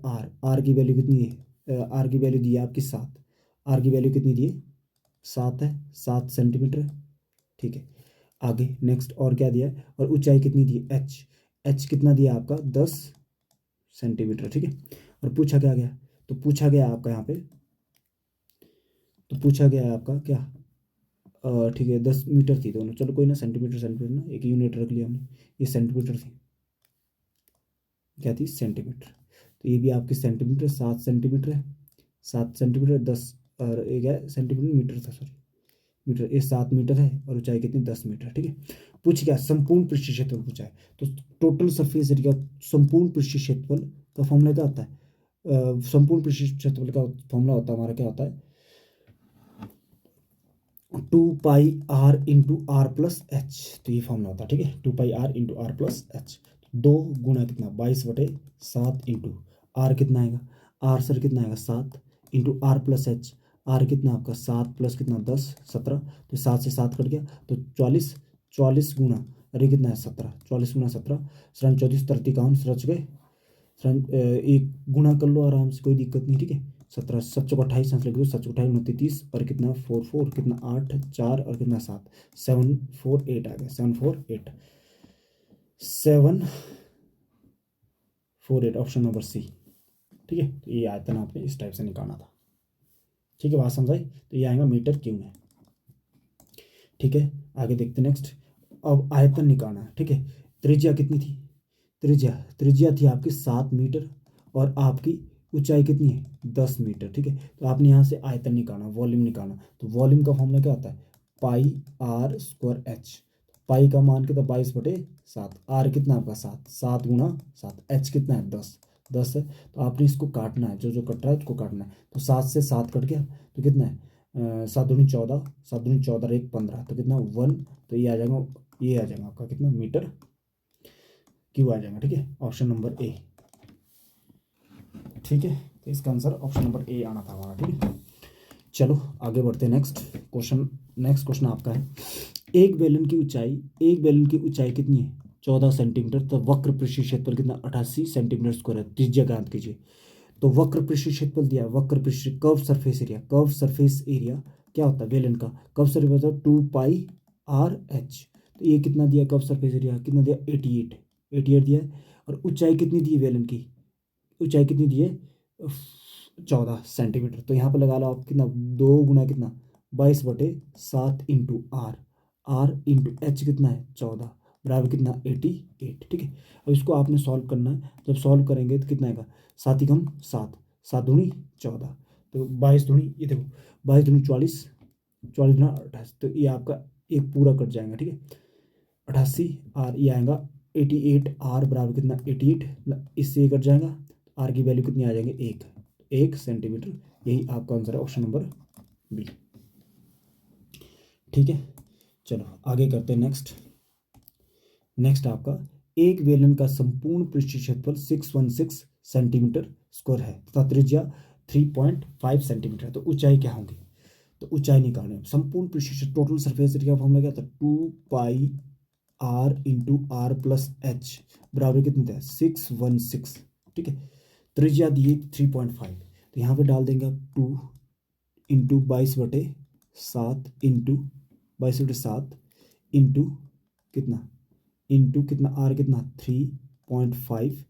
आर, आर की वैल्यू कितनी है, आर की वैल्यू दी है आपकी 7। आर की वैल्यू कितनी दी है, 7 है, 7 सेंटीमीटर है, ठीक है। आगे नेक्स्ट और क्या दिया है, और ऊंचाई कितनी दी है, एच, एच कितना दिया आपका 10 सेंटीमीटर, ठीक है। और पूछा क्या गया, तो पूछा गया आपका यहाँ पे, तो पूछा गया है आपका क्या, ठीक है 10 मीटर थी दोनों, चलो कोई ना, सेंटीमीटर सेंटीमीटर ना, एक यूनिट रख लिया हमने, ये सेंटीमीटर थी, क्या थी, सेंटीमीटर। तो ये भी आपकी सेंटीमीटर, 7 सेंटीमीटर है, 7 सेंटीमीटर 10, और एक है सेंटीमीटर, मीटर था सॉरी, मीटर, ये 7 मीटर है, और ऊंचाई कितनी 10 मीटर, ठीक है। पूछ क्या, संपूर्ण पृष्ठीय क्षेत्रफल पूछा है। तो टोटल सरफेस एरिया, संपूर्ण पृष्ठीय क्षेत्रफल का फॉर्मूला क्या होता है, संपूर्ण पृष्ठीय क्षेत्रफल का फॉर्मूला होता है हमारा, क्या होता है, 2 pi r into are plus h. तो ये फॉर्मूला होता है, ठीक है, 2 pi r into are plus h. 2 गुना कितना 22/7 इंटू आर कितना आएगा, आर सर कितना आएगा 7, into are plus H, R कितना आपका 7 प्लस कितना 10 17, तो 7 से 7 कट गया, तो 44, 44 गुना, अरे कितना है 17, 44 गुना 17, 34 तरती काउंट सरच गए, एक गुना कर लो आराम से, कोई दिक्कत नहीं, ठीक है। 17 7 चौक 28, सांस लगे 7 चौक 28 29, और कितना 4 4 कितना 8 4, और कितना 7 7 4 8 आ गया, 7 4 8 7 4 8, ऑप्शन नंबर सी, ठीक है। तो ये आयतन आपने इस टाइप से निकालना था, ठीक है, बात समझाई। तो ये आएगा मीटर क्यूब में, ठीक है। आगे देखते नेक्स्ट। अब आयतन निकालना है, ठीक है। त्रिज्या कितनी थी, त्रिज्या त्रिज्या थी आपकी 7 मीटर, और आपकी ऊंचाई कितनी है 10 मीटर, ठीक है। तो आपने यहाँ से आयतन निकालना, वॉल्यूम निकालना। तो वॉल्यूम का फॉर्मूला क्या होता है, पाई आर स्क्वायर एच। पाई का मान कितना 22/7, आर कितना आपका 7, 7 गुना 7, एच कितना है 10, 10 है। तो आपने इसको काटना है, जो जो कट रहा है उसको काटना है। तो 7 से 7 कट गया, तो कितना है 7 दूनी 14, 7 दूनी 14 1 15, तो कितना 1, तो ये आ जाएगा, ये आ जाएगा आपका कितना मीटर क्यों आ जाएगा, ठीक है, ऑप्शन नंबर ए, ठीक है। तो इसका आंसर ऑप्शन नंबर ए आना था हमारा, ठीक है। चलो आगे बढ़ते हैं नेक्स्ट क्वेश्चन। नेक्स्ट क्वेश्चन आपका है, एक बेलन की ऊंचाई, एक बेलन की ऊंचाई कितनी है 14 सेंटीमीटर। तो वक्र पृष्ठीय क्षेत्रफल कितना 88 सेंटीमीटर स्क्वायर है। त्रिज्या ज्ञात कीजिए। तो वक्र पृष्ठीय क्षेत्रफल दिया है, वक्र पृष्ठ curve surface area, curve surface area क्या होता है बेलन का, कर्व सरफेस मतलब 2πr/h। तो ये कितना दिया कर्व सरफेस एरिया, कितना दिया 88 दिया है। और ऊंचाई कितनी दी है बेलन की, ऊंचाई कितनी दी है 14 सेंटीमीटर। तो यहाँ पर लगा लो आप कितना 2 गुना कितना 22/7 इंटू आर इंटू एच कितना है 14 बराबर कितना 88। ठीक है, अब इसको आपने सॉल्व करना है। जब सॉल्व करेंगे तो कितना आएगा 7 ही कम 7, 7 दूनी 14, तो 22 दूनी ये देखो 22 दूनी 44, 44 दूना 88। तो ये आपका एक पूरा कट जाएगा। ठीक है, 88 आर ये आएगा 88 आर बराबर कितना 88, मतलब इससे ये कट जाएगा। आर की वैल्यू कितनी आ जाएंगे 1 सेंटीमीटर। यही आपका आंसर है ऑप्शन नंबर बी। ठीक है, चलो आगे करते हैं। नेक्स्ट आपका एक बेलन का संपूर्ण पृष्ठीय क्षेत्रफल 616 सेंटीमीटर स्क्वायर है तथा त्रिज्या 3.5 सेंटीमीटर है। तो ऊंचाई क्या होगी, तो ऊंचाई निकालने संपूर्ण पृष्ठीय टोटल सरफेस एरिया फॉर्मूला क्या था 2πr into are plus H बराबर कितने था 616। ठीक है, त्रिज्या दी 3.5, तो यहाँ पे डाल देंगे आप 2 इंटू 22/7 इंटू 22/7 इंटू कितना आर कितना 3.5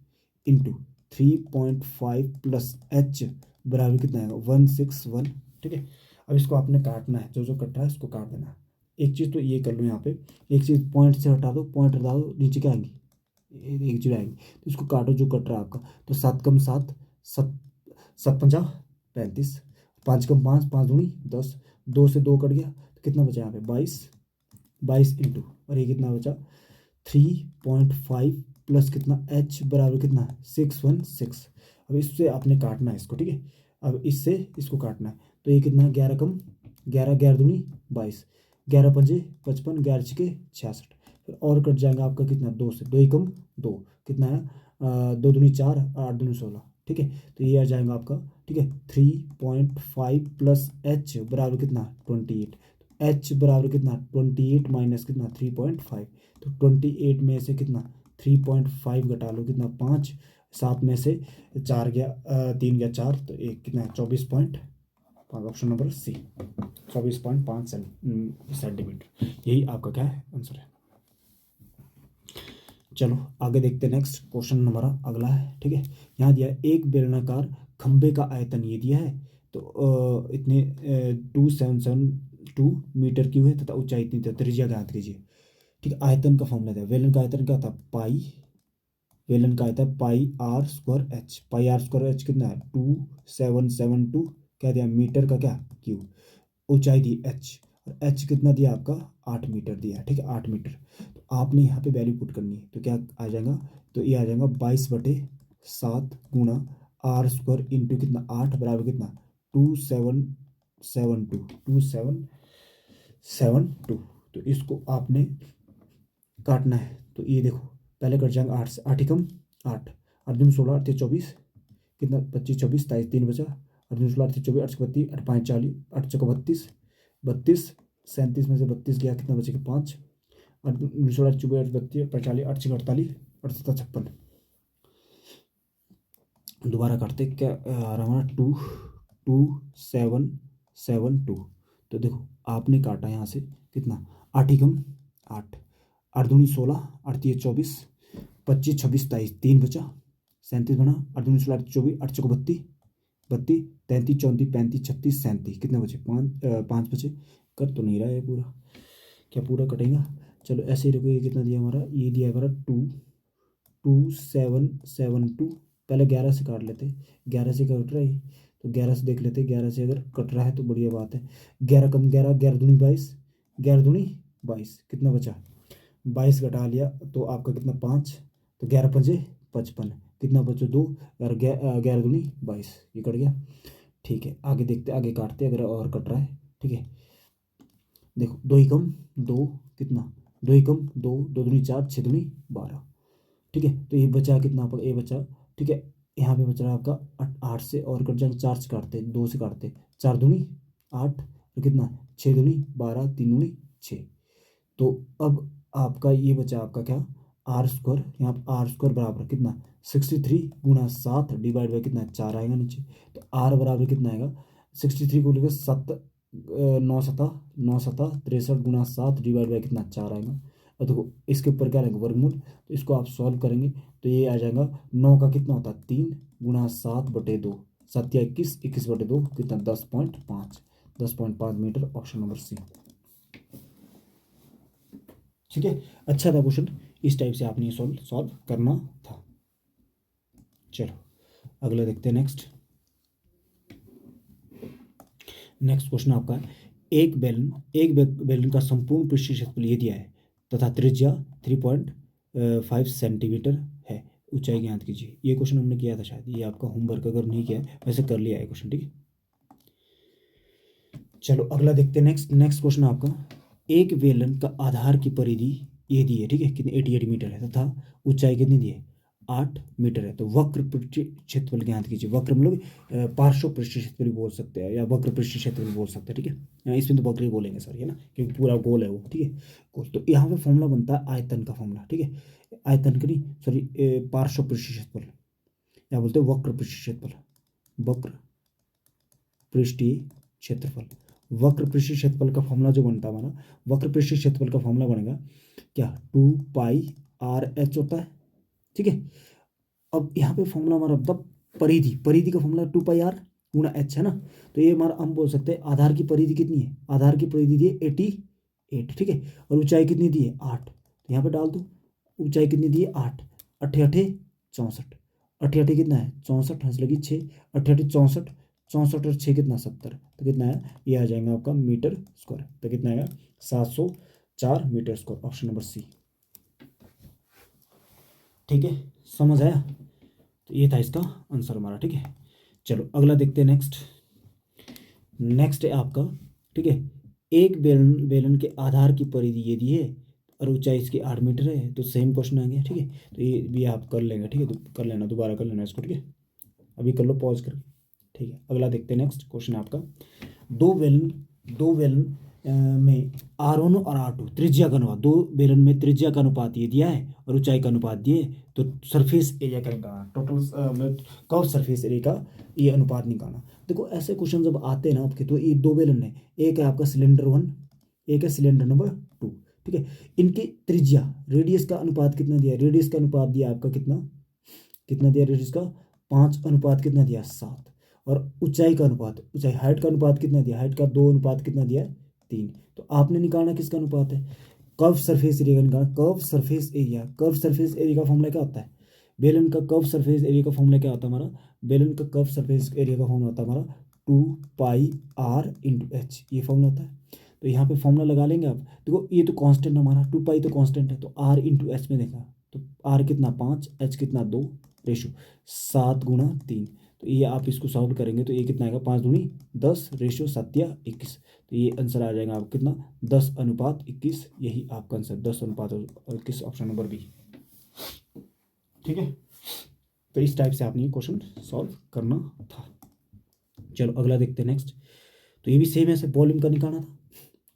इंटू 3.5 प्लस एच बराबर कितना आएगा 161। ठीक है, अब इसको आपने काटना है, जो कट रहा है इसको काट देना है। एक चीज़ तो ये कर लो यहाँ पे, एक चीज़ पॉइंट से हटा दो, पॉइंट हटा दो नीचे क्या आएंगी एक जीरो आएंगी। तो इसको काटो जो कट रहा है आपका। तो 7 कम 7 7 7 पंजा 35, 5 कम 5 5 दूनी 10, 2 से 2 कट गया तो कितना बचा यहाँ पे 22 इंटू और ये कितना बचा 3.5 प्लस कितना एच बराबर कितना 616। अब इससे आपने काटना है इसको। ठीक है, अब इससे इसको काटना है। तो ये कितना 11 कम 11, 11 दूनी 22, 11 पंजे 55, 11 छिके 66। फिर और कट जाएगा आपका कितना 2 से 2 ही कम 2 कितना है 2 दूनी 4, 8 दूनी 16। ठीक है, तो ये आ जाएगा आपका। ठीक है, 3.5 प्लस एच बराबर कितना 28। एच बराबर कितना 28 माइनस कितना 3.5। तो 28 में से कितना 3.5 घटा लो कितना 5, 7 में से 4 गया 3 गया 4, तो एक कितना 24.5। Option number C 24.5 centimetre. यही आपका क्या है आंसर है। चलो आगे देखते हैं। नेक्स्ट क्वेश्चन हमारा अगला है। ठीक है, यहाँ दिया है एक बेलनाकार खंबे का आयतन ये दिया है। तो इतने 2772 मीटर क्यूब है तथा ऊंचाई इतनी, त्रिज्या ज्ञात कीजिए। ठीक है, आयतन का फॉर्मूला दिया, बेलन का आयतन क्या था बेलन का आयतन पाई आर स्क्वायर एच कितना है 2772 क्या दिया मीटर का क्या क्यूब, ऊंचाई दी एच और एच कितना दिया आपका 8 मीटर दिया। ठीक है, 8 मीटर। तो आपने यहाँ पे वैल्यू पुट करनी है। तो क्या आ जाएगा, तो ये आ जाएगा 22/7 गुणा आर स्क्वायर इंटू कितना 8 बराबर कितना 2772। तो इसको आपने काटना है। तो ये देखो पहले कट जाएगा 8 से, 8 ही कम 8, 8 दूनी 16, 8 24 कितना 25 26 23 3 बचा, 8 दूनी 16 8 24 8 32 8 5 40 8 चौका 32 32 37 में से 32 गया कितना बचेगा 5, 8 दूनी 16 8 24 8 32 8 45 8 6 48 8 7 56। दोबारा काटते क्या आ रहा हमारा 2772। तो देखो आपने काटा यहाँ से कितना 8 ही कम 8, 8 दूनी 16 8 3 24 25 26 23 3 बचा, 37 बना, 8 दूनी 16 8 24 8 चौका 32 32 33 34 35 36 37 कितने बचे 5 बचे। कर तो नहीं रहा है पूरा, क्या पूरा कटेगा। चलो ऐसे ही रखो। ये कितना दिया हमारा, ये दिया हमारा 2772। पहले 11 से काट लेते, 11 से कट रहा है तो 11 से देख लेते, 11 से अगर कट रहा है तो बढ़िया बात है। 11 कम 11, 11 दूनी 22, 11 दूनी 22 कितना बचा 22 घटा लिया तो आपका कितना 5, तो 11 पंजे 55 कितना बचा 2, 11 दूनी 22 ये कट गया। ठीक है, आगे देखते आगे काटते अगर और कट रहा है। ठीक है, देखो 2 ही कम 2 कितना 2 ही कम 2, 2 दूनी 4 6 दूनी 12। ठीक है, तो ये बचा कितना आपका ये बचा। ठीक है, यहाँ पे बच रहा है आपका 8 से और कट जाएंगे 4 से काटते 2 से काटते 4 दूनी 8 और कितना 6 दूनी 12 3 दूनी 6। तो अब आपका ये बचा आपका क्या आर स्क्वायर, यहाँ पर आर स्क्वायर बराबर कितना 63 गुणा 7 डिवाइड बाई कितना 4 आएगा नीचे। तो आर बराबर कितना आएगा 63 को लेकर 7 9 सता 63 गुणा 7 डिवाइड बाई कितना 4 आएगा। और देखो इसके ऊपर क्या आएगा वर्गमूल, तो इसको आप सॉल्व करेंगे तो ये आ जाएगा 9 का कितना होता है 3 गुणा 7/2, 7 या 21, 21/2 कितना 10.5 मीटर, ऑप्शन नंबर सी। ठीक है, अच्छा था क्वेश्चन, इस टाइप से आपने सॉल्व करना था। चलो अगला देखते हैं। नेक्स्ट क्वेश्चन आपका है, एक बेलन का संपूर्ण पृष्ठीय क्षेत्रफल ये दिया है तथा त्रिज्या 3.5 सेंटीमीटर है, ऊंचाई ज्ञात कीजिए। ये क्वेश्चन हमने किया था शायद, ये आपका होमवर्क अगर नहीं किया है वैसे कर लिया है क्वेश्चन। ठीक है, चलो अगला देखते हैं। नेक्स्ट क्वेश्चन आपका, एक बेलन का आधार की परिधि ये दी है, ठीक है, कितनी 88 मीटर है तथा ऊंचाई कितनी दी है 8 मीटर है। तो वक्र पृष्ठीय क्षेत्रफल ज्ञात कीजिए। वक्र मतलब पार्श्व पृष्ठीय क्षेत्रफल बोल सकते हैं या वक्र पृष्ठीय क्षेत्रफल बोल सकते हैं। ठीक है, इसमें तो वक्र ही बोलेंगे सर, है ना, क्योंकि पूरा गोल है वो। ठीक है, गोल। तो यहाँ पे फॉर्मूला बनता है आयतन का फॉर्मूला। ठीक है, आयतन का नहीं, सॉरी, पार्श्व पृष्ठीय क्षेत्रफल या बोलते हैं वक्र पृष्ठीय क्षेत्रफल। वक्र पृष्ठीय क्षेत्रफल, वक्र पृष्ठीय क्षेत्रफल का फॉर्मूला जो बनता है हमारा, वक्र पृष्ठीय क्षेत्रफल का फॉर्मूला बनेगा क्या 2πr/h होता है। ठीक है, अब यहाँ पे फॉर्मूला हमारा मतलब परिधि का फॉर्मूला 2πr गुणा h है ना। तो ये हमारा हम बोल सकते हैं आधार की परिधि कितनी है, आधार की परिधि दी है 88। ठीक है, और ऊंचाई कितनी दी है 8। तो यहाँ पे डाल दो, ऊंचाई कितनी दी है 8, 8 8 64, 8 8 कितना है 64, हंस लगी 6, 8 8 64, 64 और 6 कितना 70। तो कितना है ये आ जाएगा आपका मीटर स्क्वायर। तो कितना आएगा 704 metre square, option number C. ठीक है, समझ आया। तो ये था इसका आंसर हमारा। ठीक है, चलो अगला देखते हैं। नेक्स्ट है आपका, ठीक है, एक बेलन के आधार की परिधि ये दी है और ऊंचाई इसकी 8 मीटर है। तो सेम क्वेश्चन आ गया। ठीक है, तो ये भी आप कर लेंगे। ठीक है, तो कर लेना, दोबारा कर लेना इसको। ठीक है, अभी कर लो पॉज करके। ठीक है, अगला देखते हैं। नेक्स्ट क्वेश्चन आपका, दो बेलन में R1 और R2 त्रिज्या का अनुपात, दो बेलन में त्रिज्या का अनुपात ये दिया है और ऊंचाई का अनुपात दिए, तो सरफेस एरिया का निकालना, टोटल कर्व सरफेस एरिया का ये अनुपात निकालना। देखो ऐसे क्वेश्चन जब आते हैं ना आपके, तो ये दो बेलन है, एक है आपका सिलेंडर 1, एक है सिलेंडर नंबर 2। ठीक है, इनकी त्रिज्या रेडियस का अनुपात कितना दिया, रेडियस का अनुपात दिया आपका कितना दिया रेडियस का 5 अनुपात कितना दिया 7। और ऊंचाई का अनुपात, ऊंचाई हाइट का अनुपात कितना दिया, हाइट का 2 अनुपात कितना दिया 3। तो आपने निकालना किसका अनुपात है, कर्व सरफेस एरिया का निकालना। कर्व सरफेस एरिया का फॉर्मूला क्या होता है, बेलन का कर्व सरफेस एरिया का फॉर्मूला क्या होता है हमारा, बेलन का कर्व सरफेस एरिया का फॉर्मूला होता है हमारा 2πr/h, ये फॉर्मूला होता है। तो यहाँ पे फॉर्मूला लगा लेंगे आप। देखो ये तो कांस्टेंट हमारा 2π तो कांस्टेंट है, तो r/h में देखा तो r कितना 5, h कितना 2, रेशो 7 × 3। तो ये आप इसको सॉल्व करेंगे तो ये कितना आएगा 5 दूनी 10, रेशो 7 या 21। तो ये आंसर आ जाएगा आपको कितना 10:21। यही आपका आंसर 10:21, ऑप्शन नंबर बी। ठीक है, तो इस टाइप से आपने ये क्वेश्चन सॉल्व करना था। चलो अगला देखते हैं। नेक्स्ट, तो ये भी सेम ऐसे वॉल्यूम का निकालना था।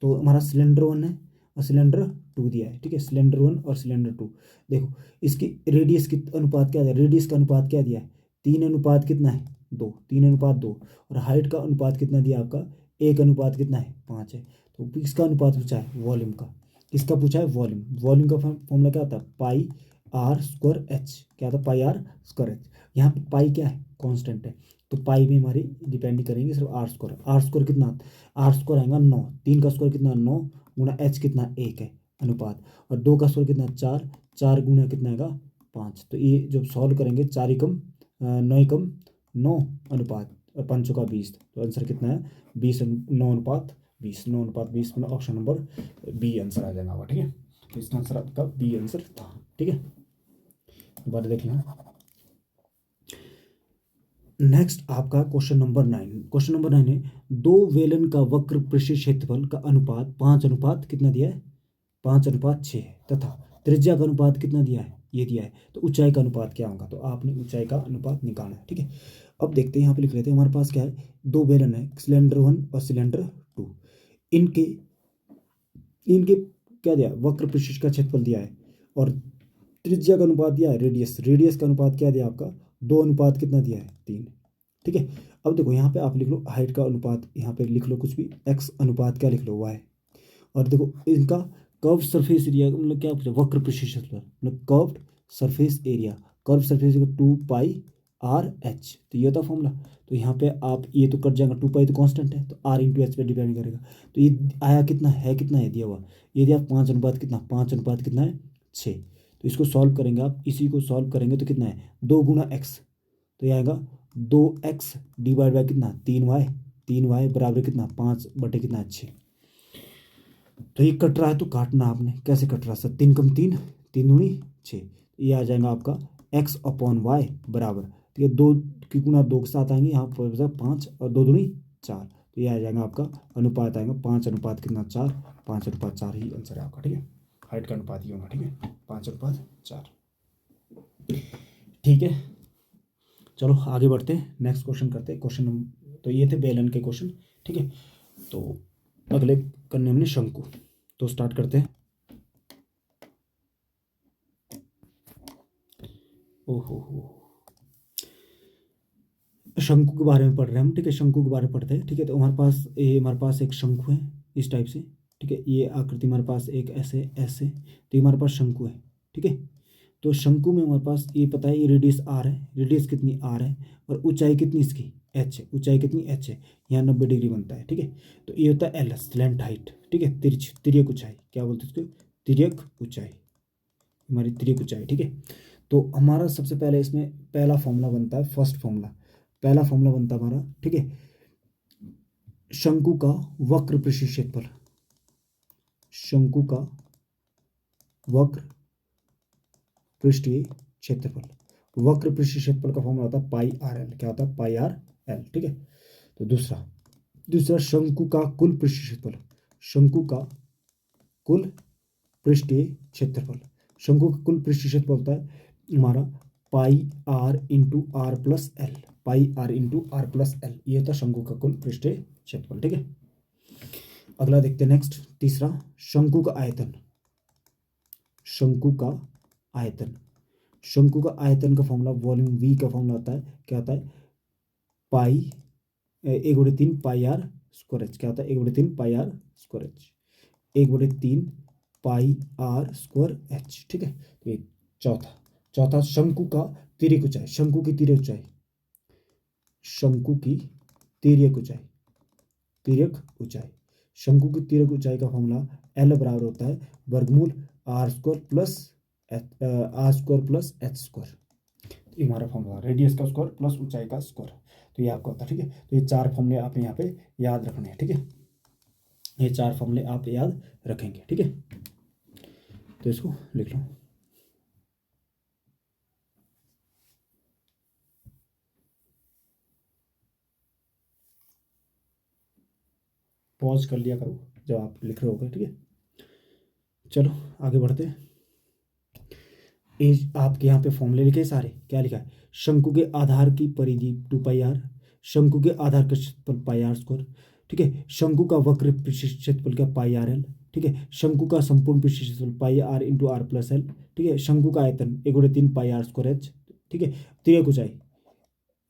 तो हमारा सिलेंडर 1 है और सिलेंडर 2 दिया है। ठीक है, सिलेंडर 1 और सिलेंडर 2, देखो इसकी रेडियस की अनुपात क्या दिया, रेडियस का अनुपात क्या दिया है 3 अनुपात कितना है 2, 3 अनुपात 2। और हाइट का अनुपात कितना दिया आपका 1 अनुपात कितना है 5 है। तो किसका अनुपात पूछा है, वॉल्यूम का। किसका पूछा है, वॉल्यूम का फॉर्मूला क्या होता है πr²h, क्या होता है πr²h। यहाँ पे पाई क्या है कांस्टेंट है, तो पाई में हमारी डिपेंड करेंगे सिर्फ r² कितना, r² आएगा 9, 3 का स्क्वायर कितना 9 गुणा h कितना 1 है अनुपात, और 2 का स्क्वायर कितना 4, 4 गुणा कितना आएगा 5। तो ये जब सॉल्व करेंगे 4 एकम 9 एकम 9 अनुपात 5 का 20। तो आंसर कितना है 20, 9:20, 9:20 में ऑप्शन नंबर बी आंसर आ जाएगा। ठीक है, तो इसका आंसर आपका बी आंसर था। ठीक है, दोबारा देख लेना। नेक्स्ट आपका क्वेश्चन नंबर 9 है, दो वेलन का वक्र पृष्ठीय क्षेत्रफल का अनुपात 5 अनुपात कितना दिया है 5:6 है तथा त्रिज्या का अनुपात कितना दिया है ये दिया है। तो ऊंचाई का अनुपात क्या होगा, तो आपने ऊंचाई का अनुपात निकालना है। ठीक है, अब देखते हैं, यहाँ पे लिख लेते हैं। हमारे पास क्या है, दो बेलन है, सिलेंडर 1 और सिलेंडर 2। इनके क्या दिया, वक्र पृष्ठ का क्षेत्रफल दिया है और त्रिज्या का अनुपात दिया है रेडियस, रेडियस का अनुपात क्या दिया आपका 2 अनुपात कितना दिया है 3। ठीक है, अब देखो यहाँ पे आप लिख लो हाइट का अनुपात, यहाँ पे लिख लो कुछ भी x अनुपात क्या लिख लो y। और देखो इनका कर्व सरफेस एरिया मतलब क्या पूछा, वक्र प्रशिक्षण मतलब curved surface area, curve surface area 2πr/h, तो ये था फॉर्मूला। तो यहाँ पे आप ये तो कट जाएगा, 2π तो कांस्टेंट है, तो r/h पे डिपेंड करेगा। तो ये आया कितना है दिया हुआ, ये दिया 5 अनुपात कितना, 5 अनुपात कितना है 6। तो इसको सॉल्व करेंगे आप, इसी को सॉल्व करेंगे तो कितना है 2 गुना x, तो ये आएगा 2x डिवाइड बाय कितना 3y, 3y बराबर कितना 5 बटे कितना 6। तो ये कट रहा है तो काटना आपने, कैसे कट रहा है सर, 3 कम 3, 3 दूनी 6, ये आ जाएगा आपका x/y बराबर, तो ये 2 की गुना 2 के साथ आएंगे, यहाँ पर 5 और 2 दूनी 4, तो ये आ जाएगा आपका अनुपात आएगा 5 अनुपात कितना 4, 5 अनुपात 4 ही आंसर है आपका। ठीक है, हाइट का अनुपात ही होगा। ठीक है, 5 अनुपात 4। ठीक है, चलो आगे बढ़ते हैं, नेक्स्ट क्वेश्चन करते हैं। क्वेश्चन नंबर, तो ये थे बेलन के क्वेश्चन। ठीक है, तो अगले करने हमने शंकु, तो स्टार्ट करते हैं। ओहो शंकु के बारे में पढ़ रहे हैं हम। ठीक है, शंकु के बारे में पढ़ते हैं। ठीक है, तो हमारे पास एक शंकु है इस टाइप से। ठीक है, ये आकृति हमारे पास एक ऐसे ऐसे, तो ये हमारे पास शंकु है। ठीक है, तो शंकु में हमारे पास ये पता है, ये रेडियस आर है, रेडियस कितनी आर है, और ऊंचाई कितनी इसकी एच है, ऊंचाई कितनी एच है, यहाँ 90 डिग्री बनता है। ठीक है, तो ये होता है एल स्लैंट हाइट। ठीक है, तिर्यक ऊंचाई, क्या बोलते हैं इसको, तिर्यक ऊंचाई, हमारी तिर्यक ऊंचाई। ठीक है, तो हमारा सबसे पहले इसमें पहला फॉर्मूला बनता है, फर्स्ट फॉर्मूला, पहला फॉर्मूला बनता है हमारा। ठीक है, शंकु का वक्र पृष्ठीय क्षेत्रफल, शंकु का वक्र पृष्ठीय क्षेत्रफल, वक्र पृष्ठीय क्षेत्रफल का फॉर्मूला होता है पाई आर एल, क्या होता है पाई आर एल। ठीक है, तो दूसरा शंकु का कुल पृष्ठीय क्षेत्रफल, शंकु का कुल पृष्ठीय क्षेत्रफल, शंकु का कुल पृष्ठीय क्षेत्रफल होता है हमारा pi r into are plus l, pi r into are plus l, ये होता है शंकु का कुल पृष्ठीय क्षेत्रफल। ठीक है, अगला देखते हैं नेक्स्ट, तीसरा शंकु का आयतन, शंकु का आयतन, शंकु का आयतन का फॉर्मूला वॉल्यूम वी का फॉर्मूला होता है, क्या होता है pi 1/3 pi r square h, क्या होता है 1/3 pi r square h, 1/3 pi r square h. ठीक है, तो ये चौथा शंकु का तिर्यक ऊंचाई, शंकु की तिर्यक ऊंचाई, शंकु की तिर्यक ऊंचाई, तिर्यक ऊंचाई, शंकु की तिर्यक ऊंचाई का फॉर्मूला एल बराबर होता है वर्गमूल R square plus H square, ये हमारा फॉर्मूला, रेडियस का स्क्वायर प्लस ऊंचाई का स्क्वायर, तो ये आपका होता है। ठीक है, तो ये 4 फॉर्मूले आपने यहाँ पे याद रखने हैं। ठीक है, ये 4 फॉर्मूले आप याद रखेंगे। ठीक है, तो इसको लिख लो। पॉज कर लिया करो जब आप लिख रहे होगे। ठीक है, चलो आगे बढ़ते हैं। एज आपके यहाँ पे फॉर्मूले लिखे सारे, क्या लिखा है, शंकु के आधार की परिधि 2πr, शंकु के आधार का क्षेत्रफल पाई आर स्क्वायर। ठीक है, शंकु का वक्र पृष्ठीय क्षेत्रफल क्या पाई आर एल। ठीक है, शंकु का संपूर्ण पृष्ठीय क्षेत्रफल pi r into are plus l. ठीक है, शंकु का आयतन 1/3 पाई आर स्क्वायर एच। ठीक है, तिर्यक ऊंचाई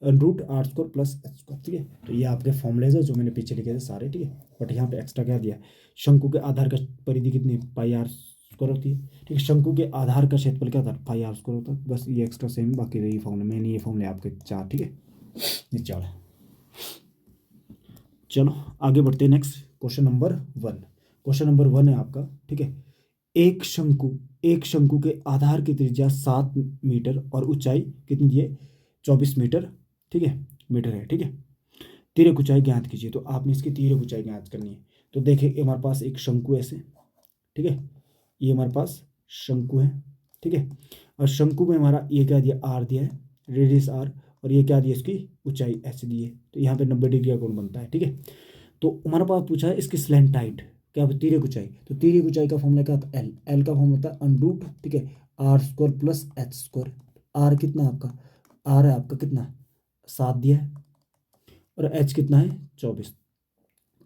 root R square plus H square. ठीक है, तो ये आपके फॉर्मूलेज है जो मैंने पीछे लिखे थे सारे। ठीक है, बट यहाँ पे एक्स्ट्रा क्या दिया, शंकु के आधार का परिधि कितनी पाई आर स्क्वायर होती है। ठीक है, शंकु के आधार का क्षेत्रफल क्या था पाई आर स्क्वायर होता है, बस ये एक्स्ट्रा सेम, बाकी रही फॉर्मूले मैंने ये फॉर्मूले आपके 4। ठीक है, ये 4 है। चलो आगे बढ़ते हैं next, question number 1, question number 1 है आपका। ठीक है, एक शंकु के आधार की त्रिज्या 7 मीटर और ऊंचाई कितनी दी है 24 मीटर। ठीक है, मीटर है। ठीक है, तिर्यक ऊंचाई ज्ञात कीजिए, तो आपने इसकी तिर्यक ऊंचाई ज्ञात करनी है। तो देखिए हमारे पास एक शंकु ऐसे, ठीक है, ये हमारे पास शंकु है। ठीक है, और शंकु में हमारा ये क्या दिया आर दिया है, रेडियस आर, और ये क्या दिया इसकी ऊंचाई एच दी है, तो यहाँ पे 90 डिग्री का कोण बनता है। ठीक है, तो हमारे पास पूछा है इसकी स्लैंट हाइट, क्या तिर्यक ऊंचाई, तो तिर्यक ऊंचाई का फॉर्मूला क्या होता है एल, एल का फॉर्मूला होता है अंडरूट। ठीक है, R square plus H square, R कितना आपका, आर है आपका कितना 7 दिया है, और एच कितना है 24,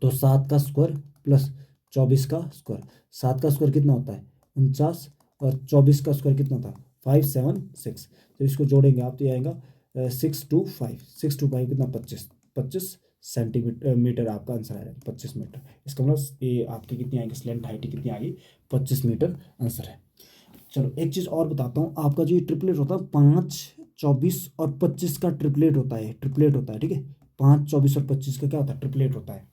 तो 7 का स्क्वायर प्लस 24 का स्क्वायर, 7 का स्क्वायर कितना होता है 49, और 24 का स्क्वायर कितना था 576। तो इसको जोड़ेंगे आप तो ये आएगा 625 कितना 25 सेंटीमीटर मीटर आपका आंसर आएगा 25 मीटर। इसका मतलब ये आपकी कितनी आएगी स्लैंट हाइट कितनी आ गई 25 मीटर आंसर है। चलो एक चीज़ और बताता हूँ, आपका जो ये ट्रिपलेट होता है 5, 24 और 25 का ट्रिपलेट होता है, ट्रिपलेट होता है ठीक है। 5, 24 और 25 का क्या होता है ट्रिपलेट होता है।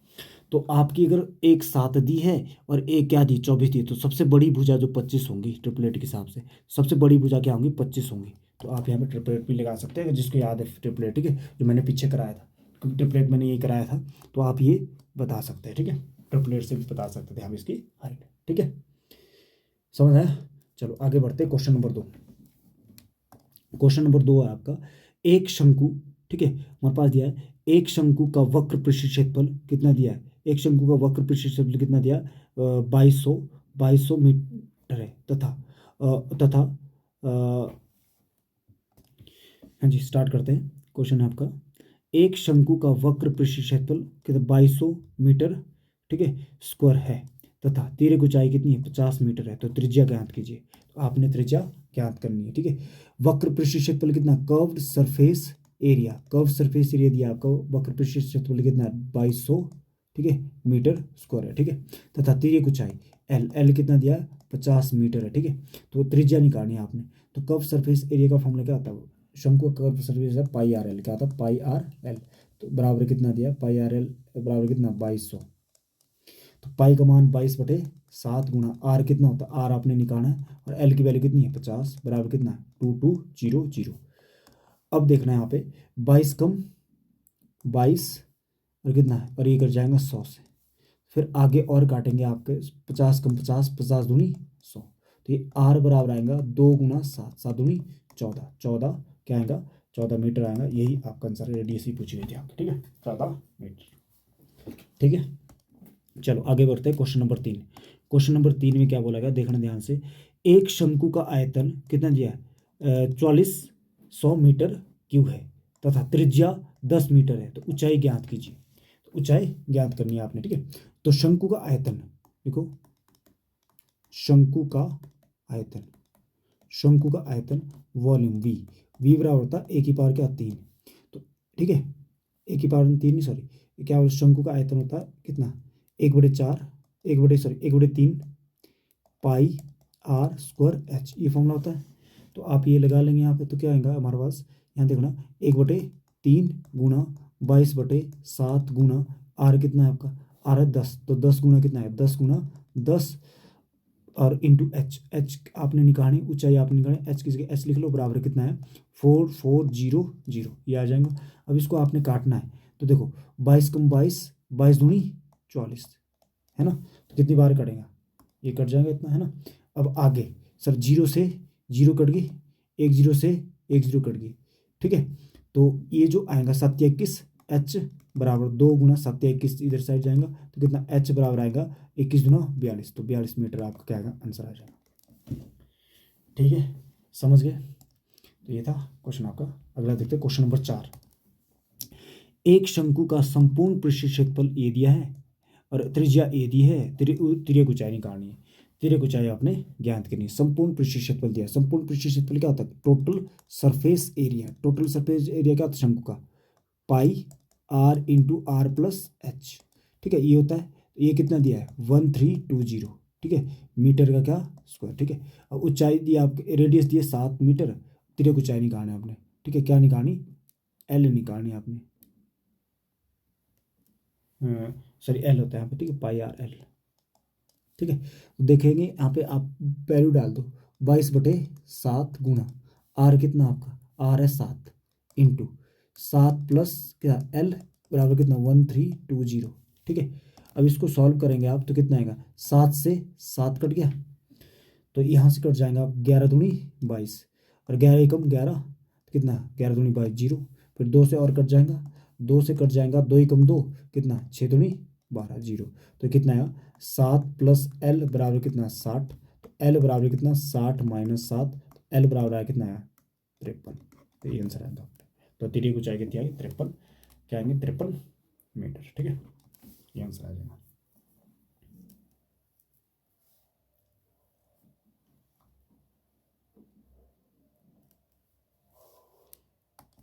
तो आपकी अगर एक 7 दी है और एक क्या दी 24 दी, तो सबसे बड़ी भुजा जो 25 होंगी ट्रिपलेट के हिसाब से, सबसे बड़ी भुजा क्या होंगी 25 होंगी। तो आप यहाँ पे ट्रिपलेट भी लगा सकते हैं जिसको याद है ट्रिपलेट ठीक है, जो मैंने पीछे कराया था क्योंकि ट्रिपलेट मैंने ये कराया था। तो आप ये बता सकते हैं ठीक है, ट्रिपलेट से भी बता सकते थे हम इसकी हाइट ठीक है, समझ आया। चलो आगे बढ़ते हैं क्वेश्चन नंबर 2। क्वेश्चन नंबर 2 है आपका, एक शंकु ठीक है हमारे पास दिया है, एक शंकु का वक्र पृष्ठ क्षेत्रफल कितना दिया है, एक शंकु का वक्र पृष्ठ क्षेत्रफल कितना दिया 2200 मीटर है तथा हाँ जी स्टार्ट करते हैं। क्वेश्चन है आपका, एक शंकु का वक्र पृष्ठ क्षेत्रफल कितना 2200 मीटर ठीक है स्क्वायर है तथा तिर्यक ऊंचाई कितनी है 50 मीटर है, तो त्रिज्या ज्ञात कीजिए। तो आपने त्रिज्या ज्ञात करनी है ठीक है। वक्र पृष्ठ क्षेत्रफल कितना curved surface area, curve surface area दिया आपको, वक्र पृष्ठ क्षेत्रफल कितना 2200 ठीक है मीटर स्क्वायर है ठीक है, तथा तिर्यक ऊंचाई एल कितना दिया 50 मीटर है ठीक है। तो त्रिज्या निकालनी है आपने। तो कर्व सरफेस एरिया का फॉर्मूला क्या होता है, शंकु का कर्व सरफेस है पाई आर एल, क्या था पाई आर एल, तो बराबर कितना दिया पाई आर एल बराबर कितना 2200। तो पाई का मान 22/7 गुणा आर कितना होता है, आर आपने निकालना है और एल की वैल्यू कितनी है 50 बराबर कितना है 2200। अब देखना है यहाँ पे 22 कम 22 और कितना है और ये कर जाएगा 100 से, फिर आगे और काटेंगे आपके 50 कम 50 50 दूनी 100, तो ये आर बराबर आएगा 2 गुना 7 7 दूनी 14 14 क्या आएगा 14 मीटर आएगा। यही आपका आंसर रेडियस ही पूछी गई थी आपकी ठीक है 14 मीटर ठीक है। चलो आगे बढ़ते हैं क्वेश्चन नंबर 3। क्वेश्चन नंबर 3 में क्या बोला गया देखना ध्यान से, एक शंकु का आयतन कितना दिया है 4400 मीटर क्यूब है तथा त्रिज्या 10 मीटर है, तो ऊंचाई ज्ञात कीजिए। तो ऊंचाई ज्ञात करनी है आपने ठीक है। तो शंकु का आयतन देखो, शंकु का आयतन, शंकु का आयतन वॉल्यूम वी बराबर होता है ए की पावर क्या 3, तो ठीक है ए की पावर 3 नहीं सॉरी क्या शंकु का आयतन होता है कितना 1/4 1/3 पाई आर स्क्वायर एच, ये फॉर्मूला होता है। तो आप ये लगा लेंगे यहाँ पे, तो क्या आएगा हमारे पास यहाँ देखना 1/3 गुणा 22/7 गुणा आर कितना है आपका आर है 10, तो 10 गुना कितना है 10 गुना 10 और इंटू एच, एच आपने निकालनी ऊंचाई आपने निकालनी, एच की जगह एच लिख लो बराबर कितना है 4400 ये आ जाएगा। अब इसको आपने काटना है, तो देखो 22 कम 22 22 दूनी 44 है ना, तो कितनी बार कटेगा ये कट जाएगा इतना है ना। अब आगे सर 0 से 0 कट गई, 10 से 10 कट गई ठीक है। तो ये जो आएगा 721 एच बराबर 2 गुना 721 इधर साइड जाएगा, तो कितना एच बराबर आएगा 21 दूना 42, तो 42 मीटर आपका क्या आएगा आंसर आ जाएगा ठीक है, समझ गए। तो ये था क्वेश्चन आपका। अगला देखते हैं क्वेश्चन नंबर 4। एक शंकु का संपूर्ण पृष्ठ क्षेत्रफल ए दिया है और त्रिज्या ए दी है, तिर्यक ऊंचाई निकालनी है, तिर्यक ऊंचाई आपने ज्ञात करनी है। संपूर्ण पृष्ठ क्षेत्रफल दिया है, संपूर्ण पृष्ठ क्षेत्रफल क्या होता है total surface area, total surface area क्या होता है शंकु का pi r into are plus h ठीक है, ये होता है। ये कितना दिया है 1320 ठीक है मीटर का क्या स्क्वायर ठीक है। अब ऊंचाई दी आपके रेडियस दी है 7 मीटर, तिर्यक ऊंचाई निकालना है आपने ठीक है, क्या निकालनी एल निकालनी है आपने, सॉरी एल होता है यहाँ पे ठीक है पाई आर एल ठीक है। तो देखेंगे यहाँ पे आप वैल्यू डाल दो 22/7 गुना आर कितना आपका आर है 7 इंटू 7 प्लस क्या एल बराबर कितना 1320 ठीक है। अब इसको सॉल्व करेंगे आप तो कितना आएगा 7 से 7 कट गया, तो यहाँ से कट जाएगा आप 11 दूनी 22 और 11 एकम 11 तो कितना 11 दूनी 22 0, फिर 2 से और कट जाएगा 2 से कट जाएगा 2 एकम 2 कितना 6 दूनी 12 0, तो कितना आया 7 प्लस एल बराबर कितना 60, तो एल बराबर कितना 60 माइनस 7, एल बराबर आया कितना आया 53, तो ये आंसर आएगा। तो तिर्यक ऊंचाई कितनी आएगी 53, क्या आएंगे 53 मीटर ठीक है, ये आंसर आ जाएगा।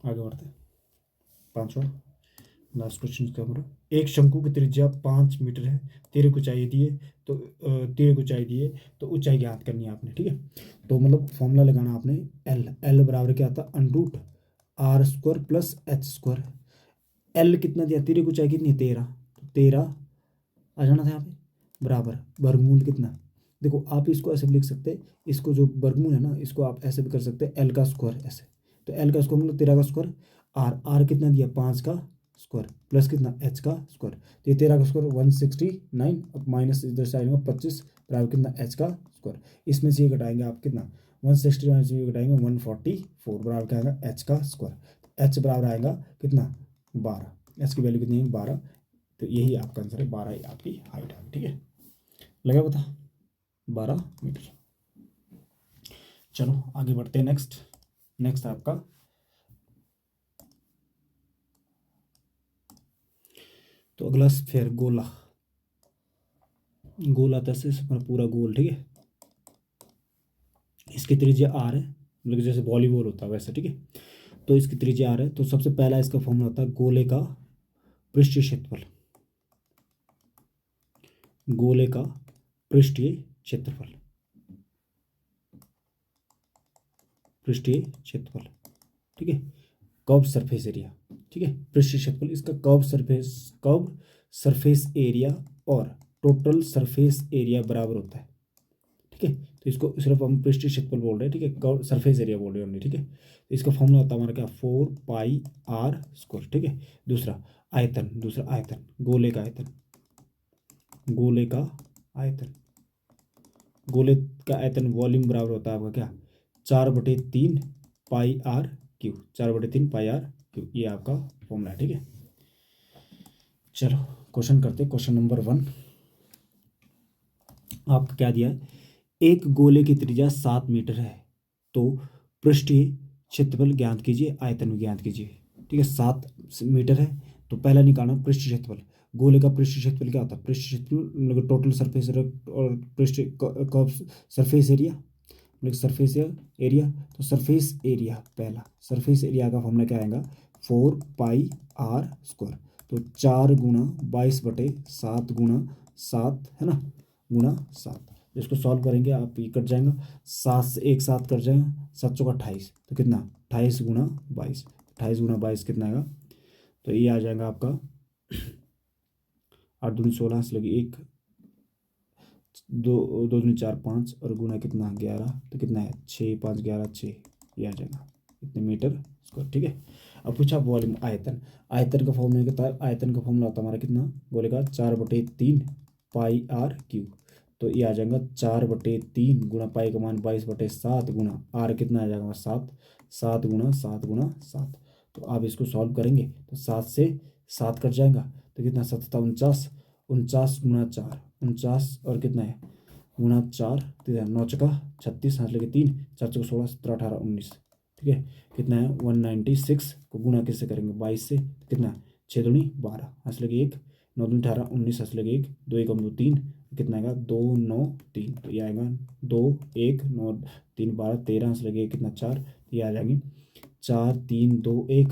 आगे बढ़ते हैं। पांचवा लास्ट क्वेश्चन का हमारा, एक शंकु की त्रिज्या 5 मीटर है, तेरे को चाहिए दिए तो तो ऊंचाई ज्ञात करनी है आपने, ठीक है। तो मतलब फॉर्मूला लगाना आपने, एल बराबर क्या आता है, under root R square plus H square. L कितना दिया, तेरे को ऊंचाई कितनी है 13, तो 13 आ जाना था यहाँ पे, बराबर वर्गमूल कितना। देखो आप इसको ऐसे भी लिख सकते हैं, इसको जो वर्गमूल है ना इसको आप ऐसे भी कर सकते हैं, एल का स्क्वायर ऐसे। तो एल का स्क्वायर मतलब 13 का स्क्वायर, आर कितना दिया 5 का स्क्वायर प्लस कितना एच का स्क्वायर। तो ये 13 का स्क्वायर 169, अब माइनस इधर से आएगा 25 बराबर कितना एच का स्क्वायर। इसमें से ये घटाएंगे आप कितना 169 से ये घटाएंगे 144 बराबर क्या आएगा एच का स्क्वायर। एच बराबर आएगा कितना 12, एच की वैल्यू कितनी है 12। तो यही आपका आंसर है, 12 ही आपकी हाइट है, ठीक है। लगा पता, 12 मीटर। चलो आगे बढ़ते हैं। नेक्स्ट आपका तो अगला स्फीयर, गोला तैसे पूरा गोल, ठीक है। इसकी त्रिज्या आर है, मतलब जैसे वॉलीबॉल होता है वैसे, ठीक है। तो इसकी त्रिज्या आर है, तो सबसे पहला इसका फॉर्मूला होता है गोले का पृष्ठीय क्षेत्रफल, गोले का पृष्ठीय क्षेत्रफल, पृष्ठीय क्षेत्रफल, ठीक है। कर्व सरफेस एरिया, ठीक है। पृष्ठीय क्षेत्रफल इसका कर्व सरफेस एरिया और टोटल सरफेस एरिया बराबर होता है, ठीक है। तो इसको सिर्फ हम पृष्ठीय क्षेत्रफल बोल रहे हैं, ठीक है, कर्व सरफेस एरिया बोल रहे हैं, ठीक है। तो इसका फॉर्मूला होता है हमारा क्या 4 पाई आर स्क्वायर, ठीक है। दूसरा आयतन, गोले का आयतन, गोले का आयतन वॉल्यूम बराबर होता है आपका क्या 4/3 pi r cube, 4/3 pi r cube, ये आपका फॉर्मूला है, ठीक है। चलो क्वेश्चन करते, क्वेश्चन नंबर 1 आपका क्या दिया है, एक गोले की त्रिज्या 7 मीटर है, तो पृष्ठीय क्षेत्रफल ज्ञात कीजिए, आयतन भी ज्ञात कीजिए, ठीक है। 7 मीटर है तो पहला निकालना पृष्ठीय क्षेत्रफल। गोले का पृष्ठीय क्षेत्रफल क्या होता है, पृष्ठीय क्षेत्रफल मतलब टोटल सरफेस और पृष्ठीय कर्व सरफेस एरिया, मतलब सरफेस एरिया। तो सरफेस एरिया, पहला सरफेस एरिया का फॉर्मूला क्या आएगा 4 पाई आर स्क्वायर। तो 4 गुणा 22/7 गुणा 7 है ना, गुणा 7। इसको सॉल्व करेंगे आप, ये कट जाएगा, 7 से 1 7 कट जाएगा, 7 चौका 28, तो कितना 28 गुणा 22, 28 गुणा 22 कितना आएगा, तो ये आ जाएगा आपका 8 दूनी 16 से लगी 1, 2 2 दूनी 4 5 और गुणा कितना 11, तो कितना है 6 5 11 6, ये आ जाएगा इतने मीटर स्क्वायर, ठीक है। अब पूछा वॉल्यूम, आयतन का फॉर्मूला कितना है, आयतन का फॉर्मूला होता है हमारा कितना बोलेगा 4/3 पाई आर क्यूब। तो ये आ जाएगा 4/3 गुणा पाई का मान 22/7 गुणा आर कितना आ जाएगा 7, 7 गुणा 7 गुणा 7। तो आप इसको सॉल्व करेंगे तो 7 से 7 कट जाएगा, तो कितना 7 49, 49 गुणा 4 49 और कितना है गुणा 4, तो 9 चौका 36, 5 लगे 3, 4 चौका 16 17 18 19, ठीक है। कितना है 196 को गुणा किससे करेंगे 22 से, कितना 6 दूनी 12, हंस लगे 1, 9 दूनी 18 19, हंस लगे 1, 2 1 2 3, कितना आएगा 2 9 3, तो ये आएगा 2 1 9 3 12 13, हंस लगे कितना 4, ये आ जाएंगे 4 3 2 1,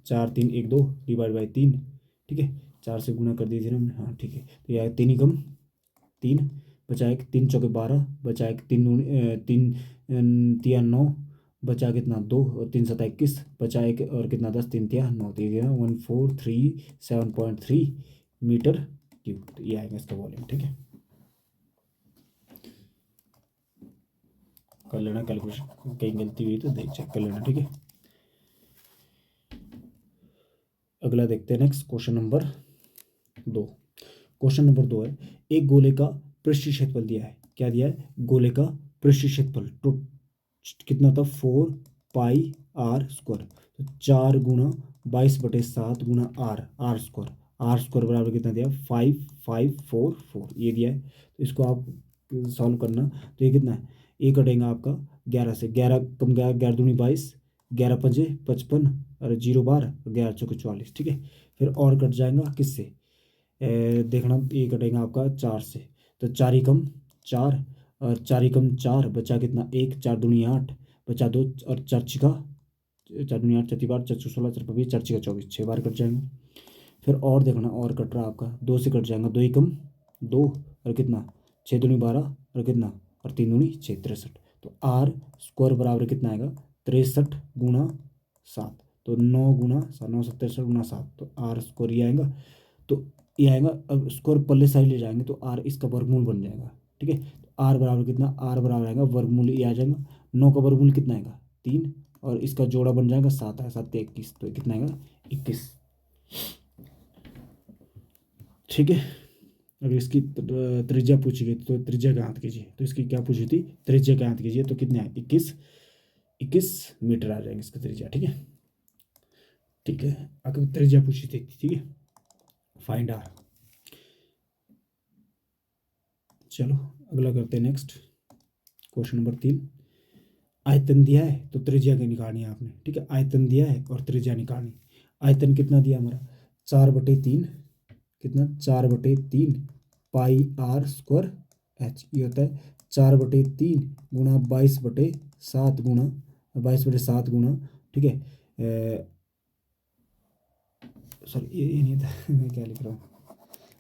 4 3 1 2 डिवाइड बाई 3, ठीक है। 4 से गुणा कर दीजिए हमने, हाँ ठीक है। तो यह 3 ही कम 3 बचा एक, 3 चौके 12 बचा एक, 3 तिया 9 बचा कितना 2 और 3 7 21 बचा एक और कितना 10 3 तिया 9, तो ये 1437.3 मीटर क्यूब, तो ये आएगा इसका वॉल्यूम, ठीक है। कर लेना कैलकुलेशन, कहीं गलती हुई तो देख चेक कर लेना, ठीक है। अगला देखते हैं next question number 2। Question number 2 है, एक गोले का पृष्ठीय क्षेत्रफल दिया है, क्या दिया है गोले का पृष्ठीय क्षेत्रफल तो कितना था 4 पाई आर स्क्वायर, तो 4 गुणा 22/7 गुणा आर स्क्वायर बराबर कितना दिया 5544, ये दिया है। तो इसको आप सॉल्व करना, तो ये कितना है, ये कटेगा आपका 11 से, 11 कम 11 11 दूनी 22, 11 पंजे 55 और 0 12, 11 चौके 44, ठीक है। फिर और कट जाएगा किससे, देखना ये कटेगा आपका 4 से, तो 4 ही कम 4 और 4 ही कम 4 बचा कितना 1, 4 दूनी 8 बचा 2 और 4 छिका 4 दूनी 8, 4 12, 4 16, 4 20, 4 6 24, 6 बार कट जाएंगे। फिर और देखना, और कट रहा आपका 2 से कट जाएगा, 2 ही कम 2 और कितना 6 दूनी 12 और कितना और 3 दूनी 6, 63। तो आर स्क्वायर बराबर कितना आएगा 63 गुना 7, तो 9 गुना 7, 9 63 गुना 7, तो आर स्क्वायर ये आएगा। तो ये आएगा, अब स्क्वायर पल्ले साइड ले जाएंगे तो आर इसका वर्गमूल बन जाएगा। ठीक है, तो आर बराबर कितना, आर बराबर आएगा वर्गमूल ये आ जाएगा 9 का वर्गमूल कितना आएगा 3 और इसका जोड़ा बन जाएगा 7 है, 7 21, तो कितना आएगा 21। ठीक है, अगर इसकी त्रिज्या पूछी गई तो त्रिज्या ज्ञात कीजिए, तो इसकी क्या पूछी थी, त्रिज्या ज्ञात कीजिए, तो कितना है 21 मीटर आ जाएंगे इसका त्रिज्या। ठीक है, ठीक है, अगर त्रिज्या पूछी थी। ठीक है, फाइंड आर। चलो अगला करते हैं, नेक्स्ट क्वेश्चन नंबर 3। आयतन दिया है तो त्रिज्या की निकालनी है आपने। ठीक है, आयतन दिया है और त्रिज्या निकालनी। आयतन कितना दिया हमारा 4/3, कितना 4/3 पाई आर स्क्वायर एच, ये होता है 4/3 गुना 22/7 गुना 22/7 गुना, ठीक है, सॉरी ये नहीं था मैं क्या लिख रहा हूँ,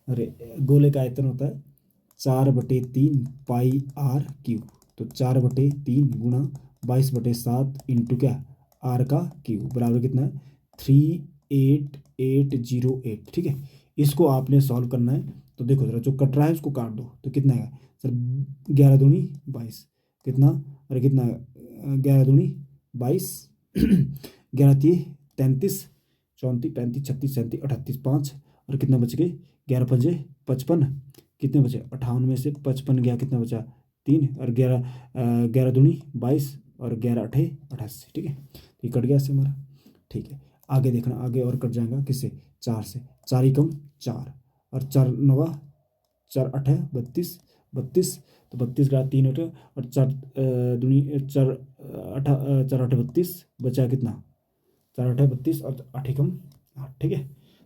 अरे गोले का आयतन होता है 4/3 पाई आर क्यूब, तो 4/3 गुना 22/7 इंटू क्या आर का क्यूब बराबर कितना है 38808। ठीक है, इसको आपने सॉल्व करना है। तो देखो जरा, जो कट रहा है उसको काट दो, तो कितना है सर 11 दूनी 22, कितना अरे कितना 11 दूनी 22 11 तीन 33 34 35 36 37 38 5 और कितना बच गए 11 पंजे 55, कितने बचे 58 में से 55 गया, कितना बचा 3 और 11 दूनी 22 और 11 अठे 88। ठीक है, तो ये कट गया इससे हमारा। ठीक है, आगे देखना, आगे और कट जाएगा किससे 4 से, 4 ही कम 4 और 4 9 4 8 32 32, तो 32 का 3 अठे और 4 दूनी 4 8 4 8 32 बचा कितना 4 8 32 और 8 कम 8। ठीक है,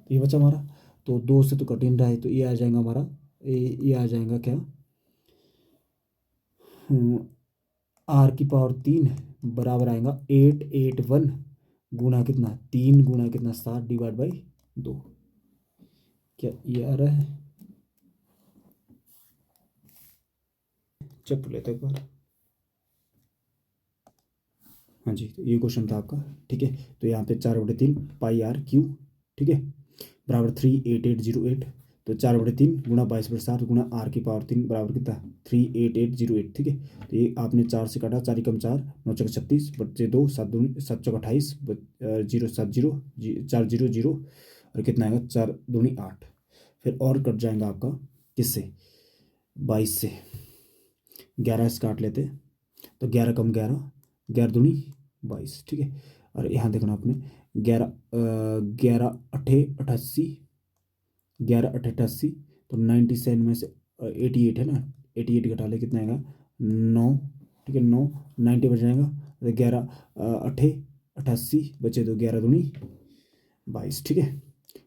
तो ये बचा हमारा। तो 2 से तो कठिन रहा है, तो ये आ जाएगा हमारा, ये आ जाएगा क्या आर की पावर 3 बराबर आएगा 881 गुना कितना 3 गुना कितना 7 डिवाइड बाई 2। क्या ये आ रहा है, चेक लेते एक बार। हाँ जी, तो ये क्वेश्चन था आपका। ठीक है, तो यहाँ पे 4/3 पाई आर क्यू, ठीक है, बराबर 38808, तो 4/3 गुना 22/7 गुना आर की पावर 3 बराबर कितना 38808। ठीक है, तो ये आपने 4 से काटा, 4 कम 4 9 चौक 36 बच्चे 2 7 दूनी 7 चौक 28 0 7 0 4 0 0 और कितना आएगा 4 दूनी 8। फिर और कट जाएगा आपका किससे 22 से, 11 से काट लेते, तो 11 कम 11 11 दूनी 22। ठीक है, और यहाँ देखना आपने 11 11 अठे 88 11 8 88, तो 97 में से 88 है ना, 88 घटा ले कितना आएगा 9। ठीक है, 9 90 बच जाएगा, तो 11 अठे 88 बचे, तो 11 दूनी 22। ठीक है,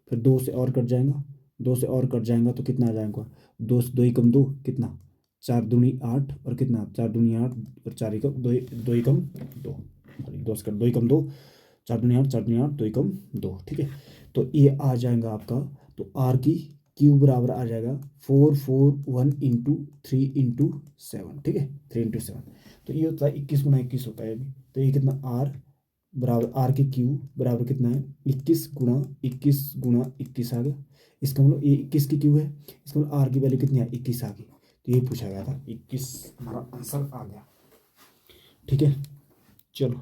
फिर 2 से और कट जाएगा, 2 से और कट जाएगा तो कितना आ जाएगा 2 से 2 ही कम 2 कितना 4 दूनी 8 और कितना 4 दूनी 8 और 4 ही कम 2 ही कम 2, 2 से 2 ही कम 2 4 दूनी 8 4 दूनी 8 2 ही कम 2। ठीक है, तो ये आ जाएगा आपका, तो आर की क्यूब बराबर आ जाएगा 441 इंटू 3 इंटू 7। ठीक है, 3 इंटू 7, तो ये होता है 21 गुना 21 होता है अभी। तो ये कितना आर बराबर आर की क्यूब बराबर कितना है 21 गुना 21 गुना 21 आ गया। इसका मतलब ये 21 की क्यूब है, इसका मतलब आर की वैल्यू कितनी है 21 आ गई। तो ये पूछा गया था, 21 हमारा आंसर आ गया। ठीक है, चलो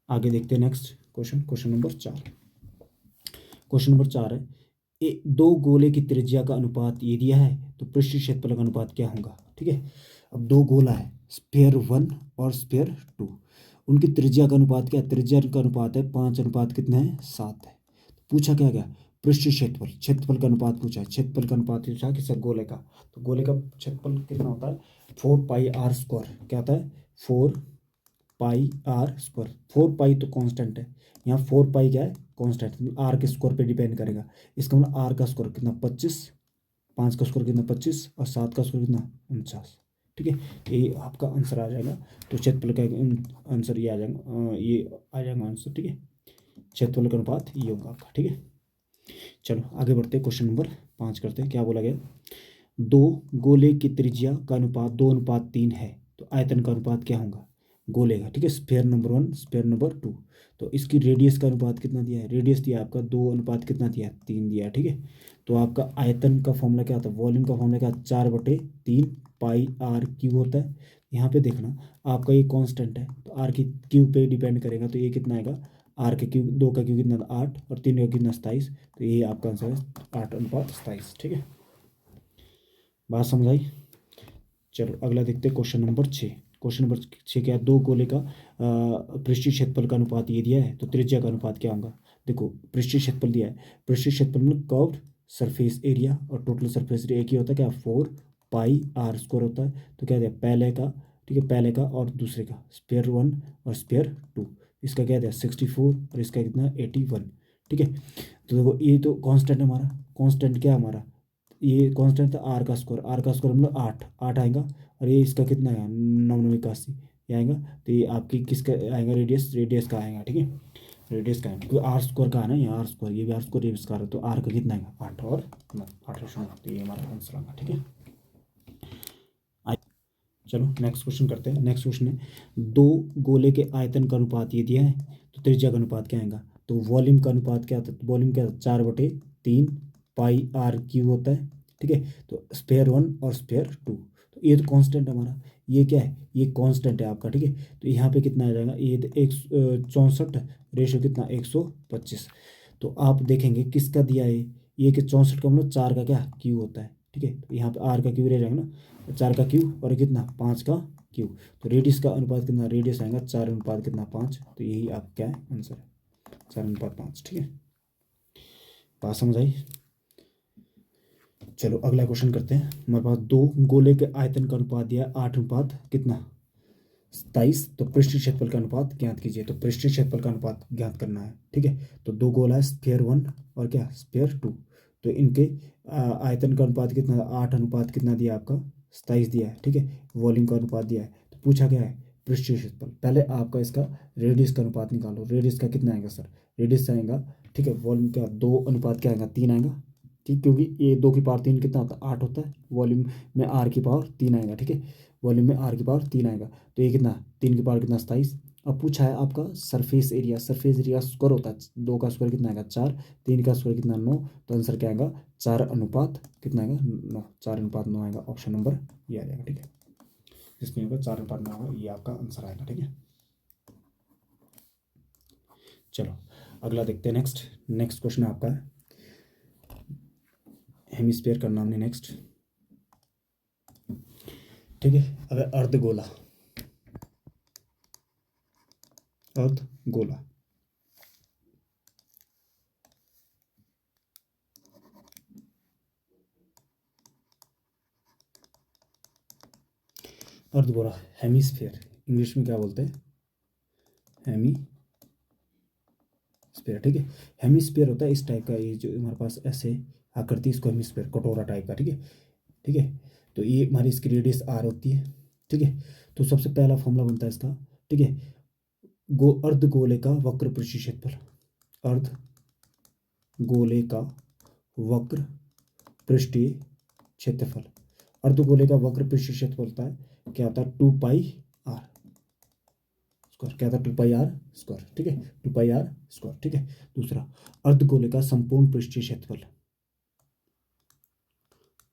आगे देखते हैं next question, question number 4। Question number 4 है, दो गोले की त्रिज्या का अनुपात ये दिया है, तो पृष्ठ क्षेत्रफल का अनुपात क्या होगा। ठीक है, अब दो गोला है स्फीयर 1 और स्फीयर 2, उनकी त्रिज्या का अनुपात क्या है, त्रिज्या का अनुपात है 5 अनुपात कितना है 7 है। पूछा क्या गया पृष्ठ क्षेत्रफल, क्षेत्रफल का अनुपात पूछा है, क्षेत्रफल का अनुपात पूछा कि सर गोले का, तो गोले का क्षेत्रफल कितना होता है 4 पाई आर स्क्वायर, क्या होता है 4 पाई आर स्क्वायर। 4 पाई तो कांस्टेंट है, यहाँ 4 पाई क्या है कांस्टेंट, आर के स्क्वायर पे डिपेंड करेगा। इसका मतलब आर का स्क्वायर कितना 25, 5 का स्क्वायर कितना 25 और 7 का स्क्वायर कितना 49। ठीक है, ये आपका आंसर आ जाएगा। तो क्षेत्रफल का आंसर ये आ जाएगा, ये आ जाएगा आंसर। ठीक है, क्षेत्रफल का अनुपात ये होगा आपका। ठीक है, चलो आगे बढ़ते हैं, क्वेश्चन नंबर 5 करते हैं। क्या बोला गया, दो गोले की त्रिज्या का अनुपात 2:3 है, तो आयतन का अनुपात क्या होगा गोले का। ठीक है, स्फीयर नंबर 1 स्फीयर नंबर 2। तो इसकी रेडियस का अनुपात कितना दिया है, रेडियस दिया आपका 2 कितना दिया है 3 दिया है। ठीक है, तो आपका आयतन का फॉर्मूला क्या होता है, वॉल्यूम का फॉर्मूला क्या, 4/3 पाई आर क्यू होता है। यहाँ पे देखना आपका ये कांस्टेंट है, तो आर की क्यू पे डिपेंड करेगा, तो ये कितना आएगा, आर का क्यू, 2 का क्यू कितना था 8 और 3 का कितना 27, तो ये आपका आंसर है 8:27। ठीक है, बात समझ आई। चलो अगला देखते हैं, क्वेश्चन नंबर 6। क्वेश्चन नंबर 6 क्या है, दो गोले का पृष्ठीय क्षेत्रफल का अनुपात ये दिया है, तो त्रिज्या का अनुपात क्या होगा। देखो पृष्ठीय क्षेत्रफल दिया है, पृष्ठीय क्षेत्रफल में कर्व्ड सरफेस एरिया और टोटल सरफेस एरिया एक ही होता है क्या, 4 पाई r² होता है। तो क्या दिया पहले का, ठीक है, पहले का और दूसरे का, स्पेयर 1 और स्पेयर 2, इसका क्या दिया 64 और इसका कितना 81। ठीक है, तो देखो ये तो कांस्टेंट है हमारा, कांस्टेंट क्या है हमारा, ये कांस्टेंट था आर का स्क्वायर मतलब 8 आएगा, और ये इसका कितना आएगा 991 ये आएगा। तो ये आपकी किसका आएगा, रेडियस का आएगा। ठीक है, रेडियस का आएगा, क्योंकि R² का है ना, ये R², ये भी R², ये भी R², तो R का कितना आएगा 8 और 9, 8 और 9, तो ये हमारा आंसर आएगा। ठीक है, चलो नेक्स्ट क्वेश्चन करते हैं। नेक्स्ट क्वेश्चन है, दो गोले के आयतन का अनुपात ये दिया है, तो त्रिज्या का अनुपात क्या आएगा, तो वॉल्यूम का अनुपात क्या होता है, वॉल्यूम क्या होता है 4/3 पाई आर क्यू होता है। ठीक है, तो स्पेयर 1 और स्पेयर 2, तो ये तो कांस्टेंट है हमारा, ये क्या है, ये कांस्टेंट है आपका। ठीक है, तो यहाँ पे कितना आ जाएगा, ये 164 रेशियो कितना 125। तो आप देखेंगे किसका दिया है, ये कि 64 का मतलब 4 का क्या क्यू होता है। ठीक है, तो यहाँ पे आर का क्यू रह जाएगा ना, 4 का क्यू और कितना 5 का क्यू, तो रेडियस का अनुपात कितना, रेडियस आएगा 4 कितना 5, तो यही आपका क्या है आंसर है 4:5। ठीक है, बात समझ आई। चलो अगला क्वेश्चन करते हैं। हमारे पास दो गोले के आयतन का अनुपात दिया है 8 कितना 27, तो पृष्ठीय क्षेत्रफल का अनुपात ज्ञात कीजिए। तो पृष्ठीय क्षेत्रफल का अनुपात ज्ञात करना है। ठीक है, तो दो गोला है, स्फीयर 1 और क्या स्फीयर 2, तो इनके आयतन का अनुपात कितना, 8 कितना दिया आपका 27 दिया है। ठीक है, वॉल्यूम का अनुपात दिया है, तो पूछा गया है पृष्ठीय क्षेत्रफल। पहले आपका इसका रेडियस का अनुपात निकालो, रेडियस का कितना आएगा सर, रेडियस आएगा, ठीक है, वॉल्यूम का 2 क्या आएगा 3 आएगा। ठीक, क्योंकि ये 2 की पावर 3 कितना होता है 8 होता है, वॉल्यूम में r की पावर 3 आएगा। ठीक है, वॉल्यूम में r की पावर 3 आएगा, तो ये कितना 3 की पावर कितना 27। अब पूछा है आपका surface area, surface area square होता है, 2 का स्क्वायर कितना आएगा 4, 3 का स्क्वायर कितना 9, तो आंसर क्या आएगा 4 कितना आएगा 9, 4:9 आएगा, ऑप्शन नंबर ये आ जाएगा। ठीक है, इसमें होगा 4:9 होगा, ये आपका आंसर आएगा। ठीक है, चलो अगला देखते हैं। नेक्स्ट नेक्स्ट क्वेश्चन आपका है हेमिस्फीयर करना हमने नेक्स्ट। ठीक है, अगर अर्धगोला, अर्धगोला अर्धगोला हेमिस्फीयर इंग्लिश में क्या बोलते हैं, हेमिस्फीयर। ठीक है, हेमिस्फीयर होता है इस टाइप का, ये जो हमारे पास ऐसे आकृति, इसको हेमिस्फीयर कटोरा टाइप का। ठीक है, ठीक है, तो ये हमारी इसकी रेडियस आर होती है। ठीक है, तो सबसे पहला फॉर्मूला बनता है इसका। ठीक है, अर्धगोले का वक्र पृष्ठीय क्षेत्रफल, अर्धगोले का वक्र पृष्ठीय क्षेत्रफल, अर्धगोले का वक्र पृष्ठीय क्षेत्रफल होता है क्या होता है 2 पाई आर स्क्वायर, क्या था 2 पाई आर स्क्वायर। ठीक है, 2 पाई आर स्क्वायर। ठीक है, दूसरा अर्धगोले का संपूर्ण पृष्ठीय क्षेत्रफल,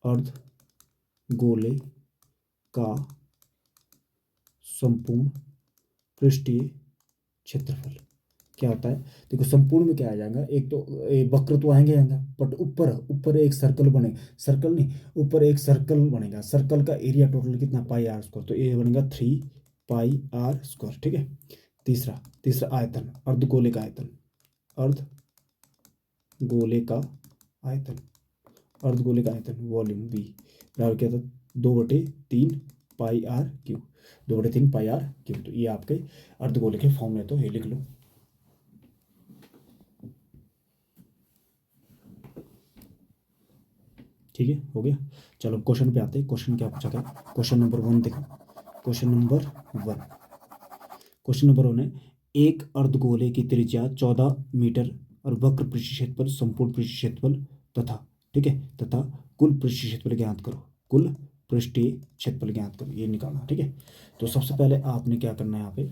अर्धगोले का संपूर्ण पृष्ठीय क्षेत्रफल क्या होता है, देखो संपूर्ण में क्या आ जाएगा, एक तो वक्र तो आएंगे आएंगे, बट ऊपर ऊपर एक सर्कल बनेगा, सर्कल नहीं, ऊपर एक सर्कल बनेगा, सर्कल का एरिया टोटल कितना पाई आर स्क्वायर, तो ये बनेगा 3 पाई आर स्क्वायर। ठीक है, तीसरा तीसरा आयतन, अर्धगोले का आयतन, अर्धगोले का आयतन, अर्धगोले का आयतन वॉल्यूम बी बराबर क्या था 2/3 pi r cube, 2/3 pi r cube. तो ये आपके अर्धगोले के फॉर्मूले, तो ये लिख लो। ठीक है, हो गया। चलो क्वेश्चन पे आते हैं। क्वेश्चन क्या पूछा गया, क्वेश्चन नंबर 1 देखो। क्वेश्चन नंबर 1, क्वेश्चन नंबर 1 है, एक अर्धगोले की त्रिज्या 14 मीटर और वक्र पृष्ठ क्षेत्रफल, संपूर्ण पृष्ठ क्षेत्रफल तथा, ठीक है, तथा कुल पृष्ठ क्षेत्रफल ज्ञात करो। कुल पृष्ठीय क्षेत्रफल ज्ञात करो, ये निकालना, ठीक है। तो सबसे पहले आपने क्या करना है, यहाँ पे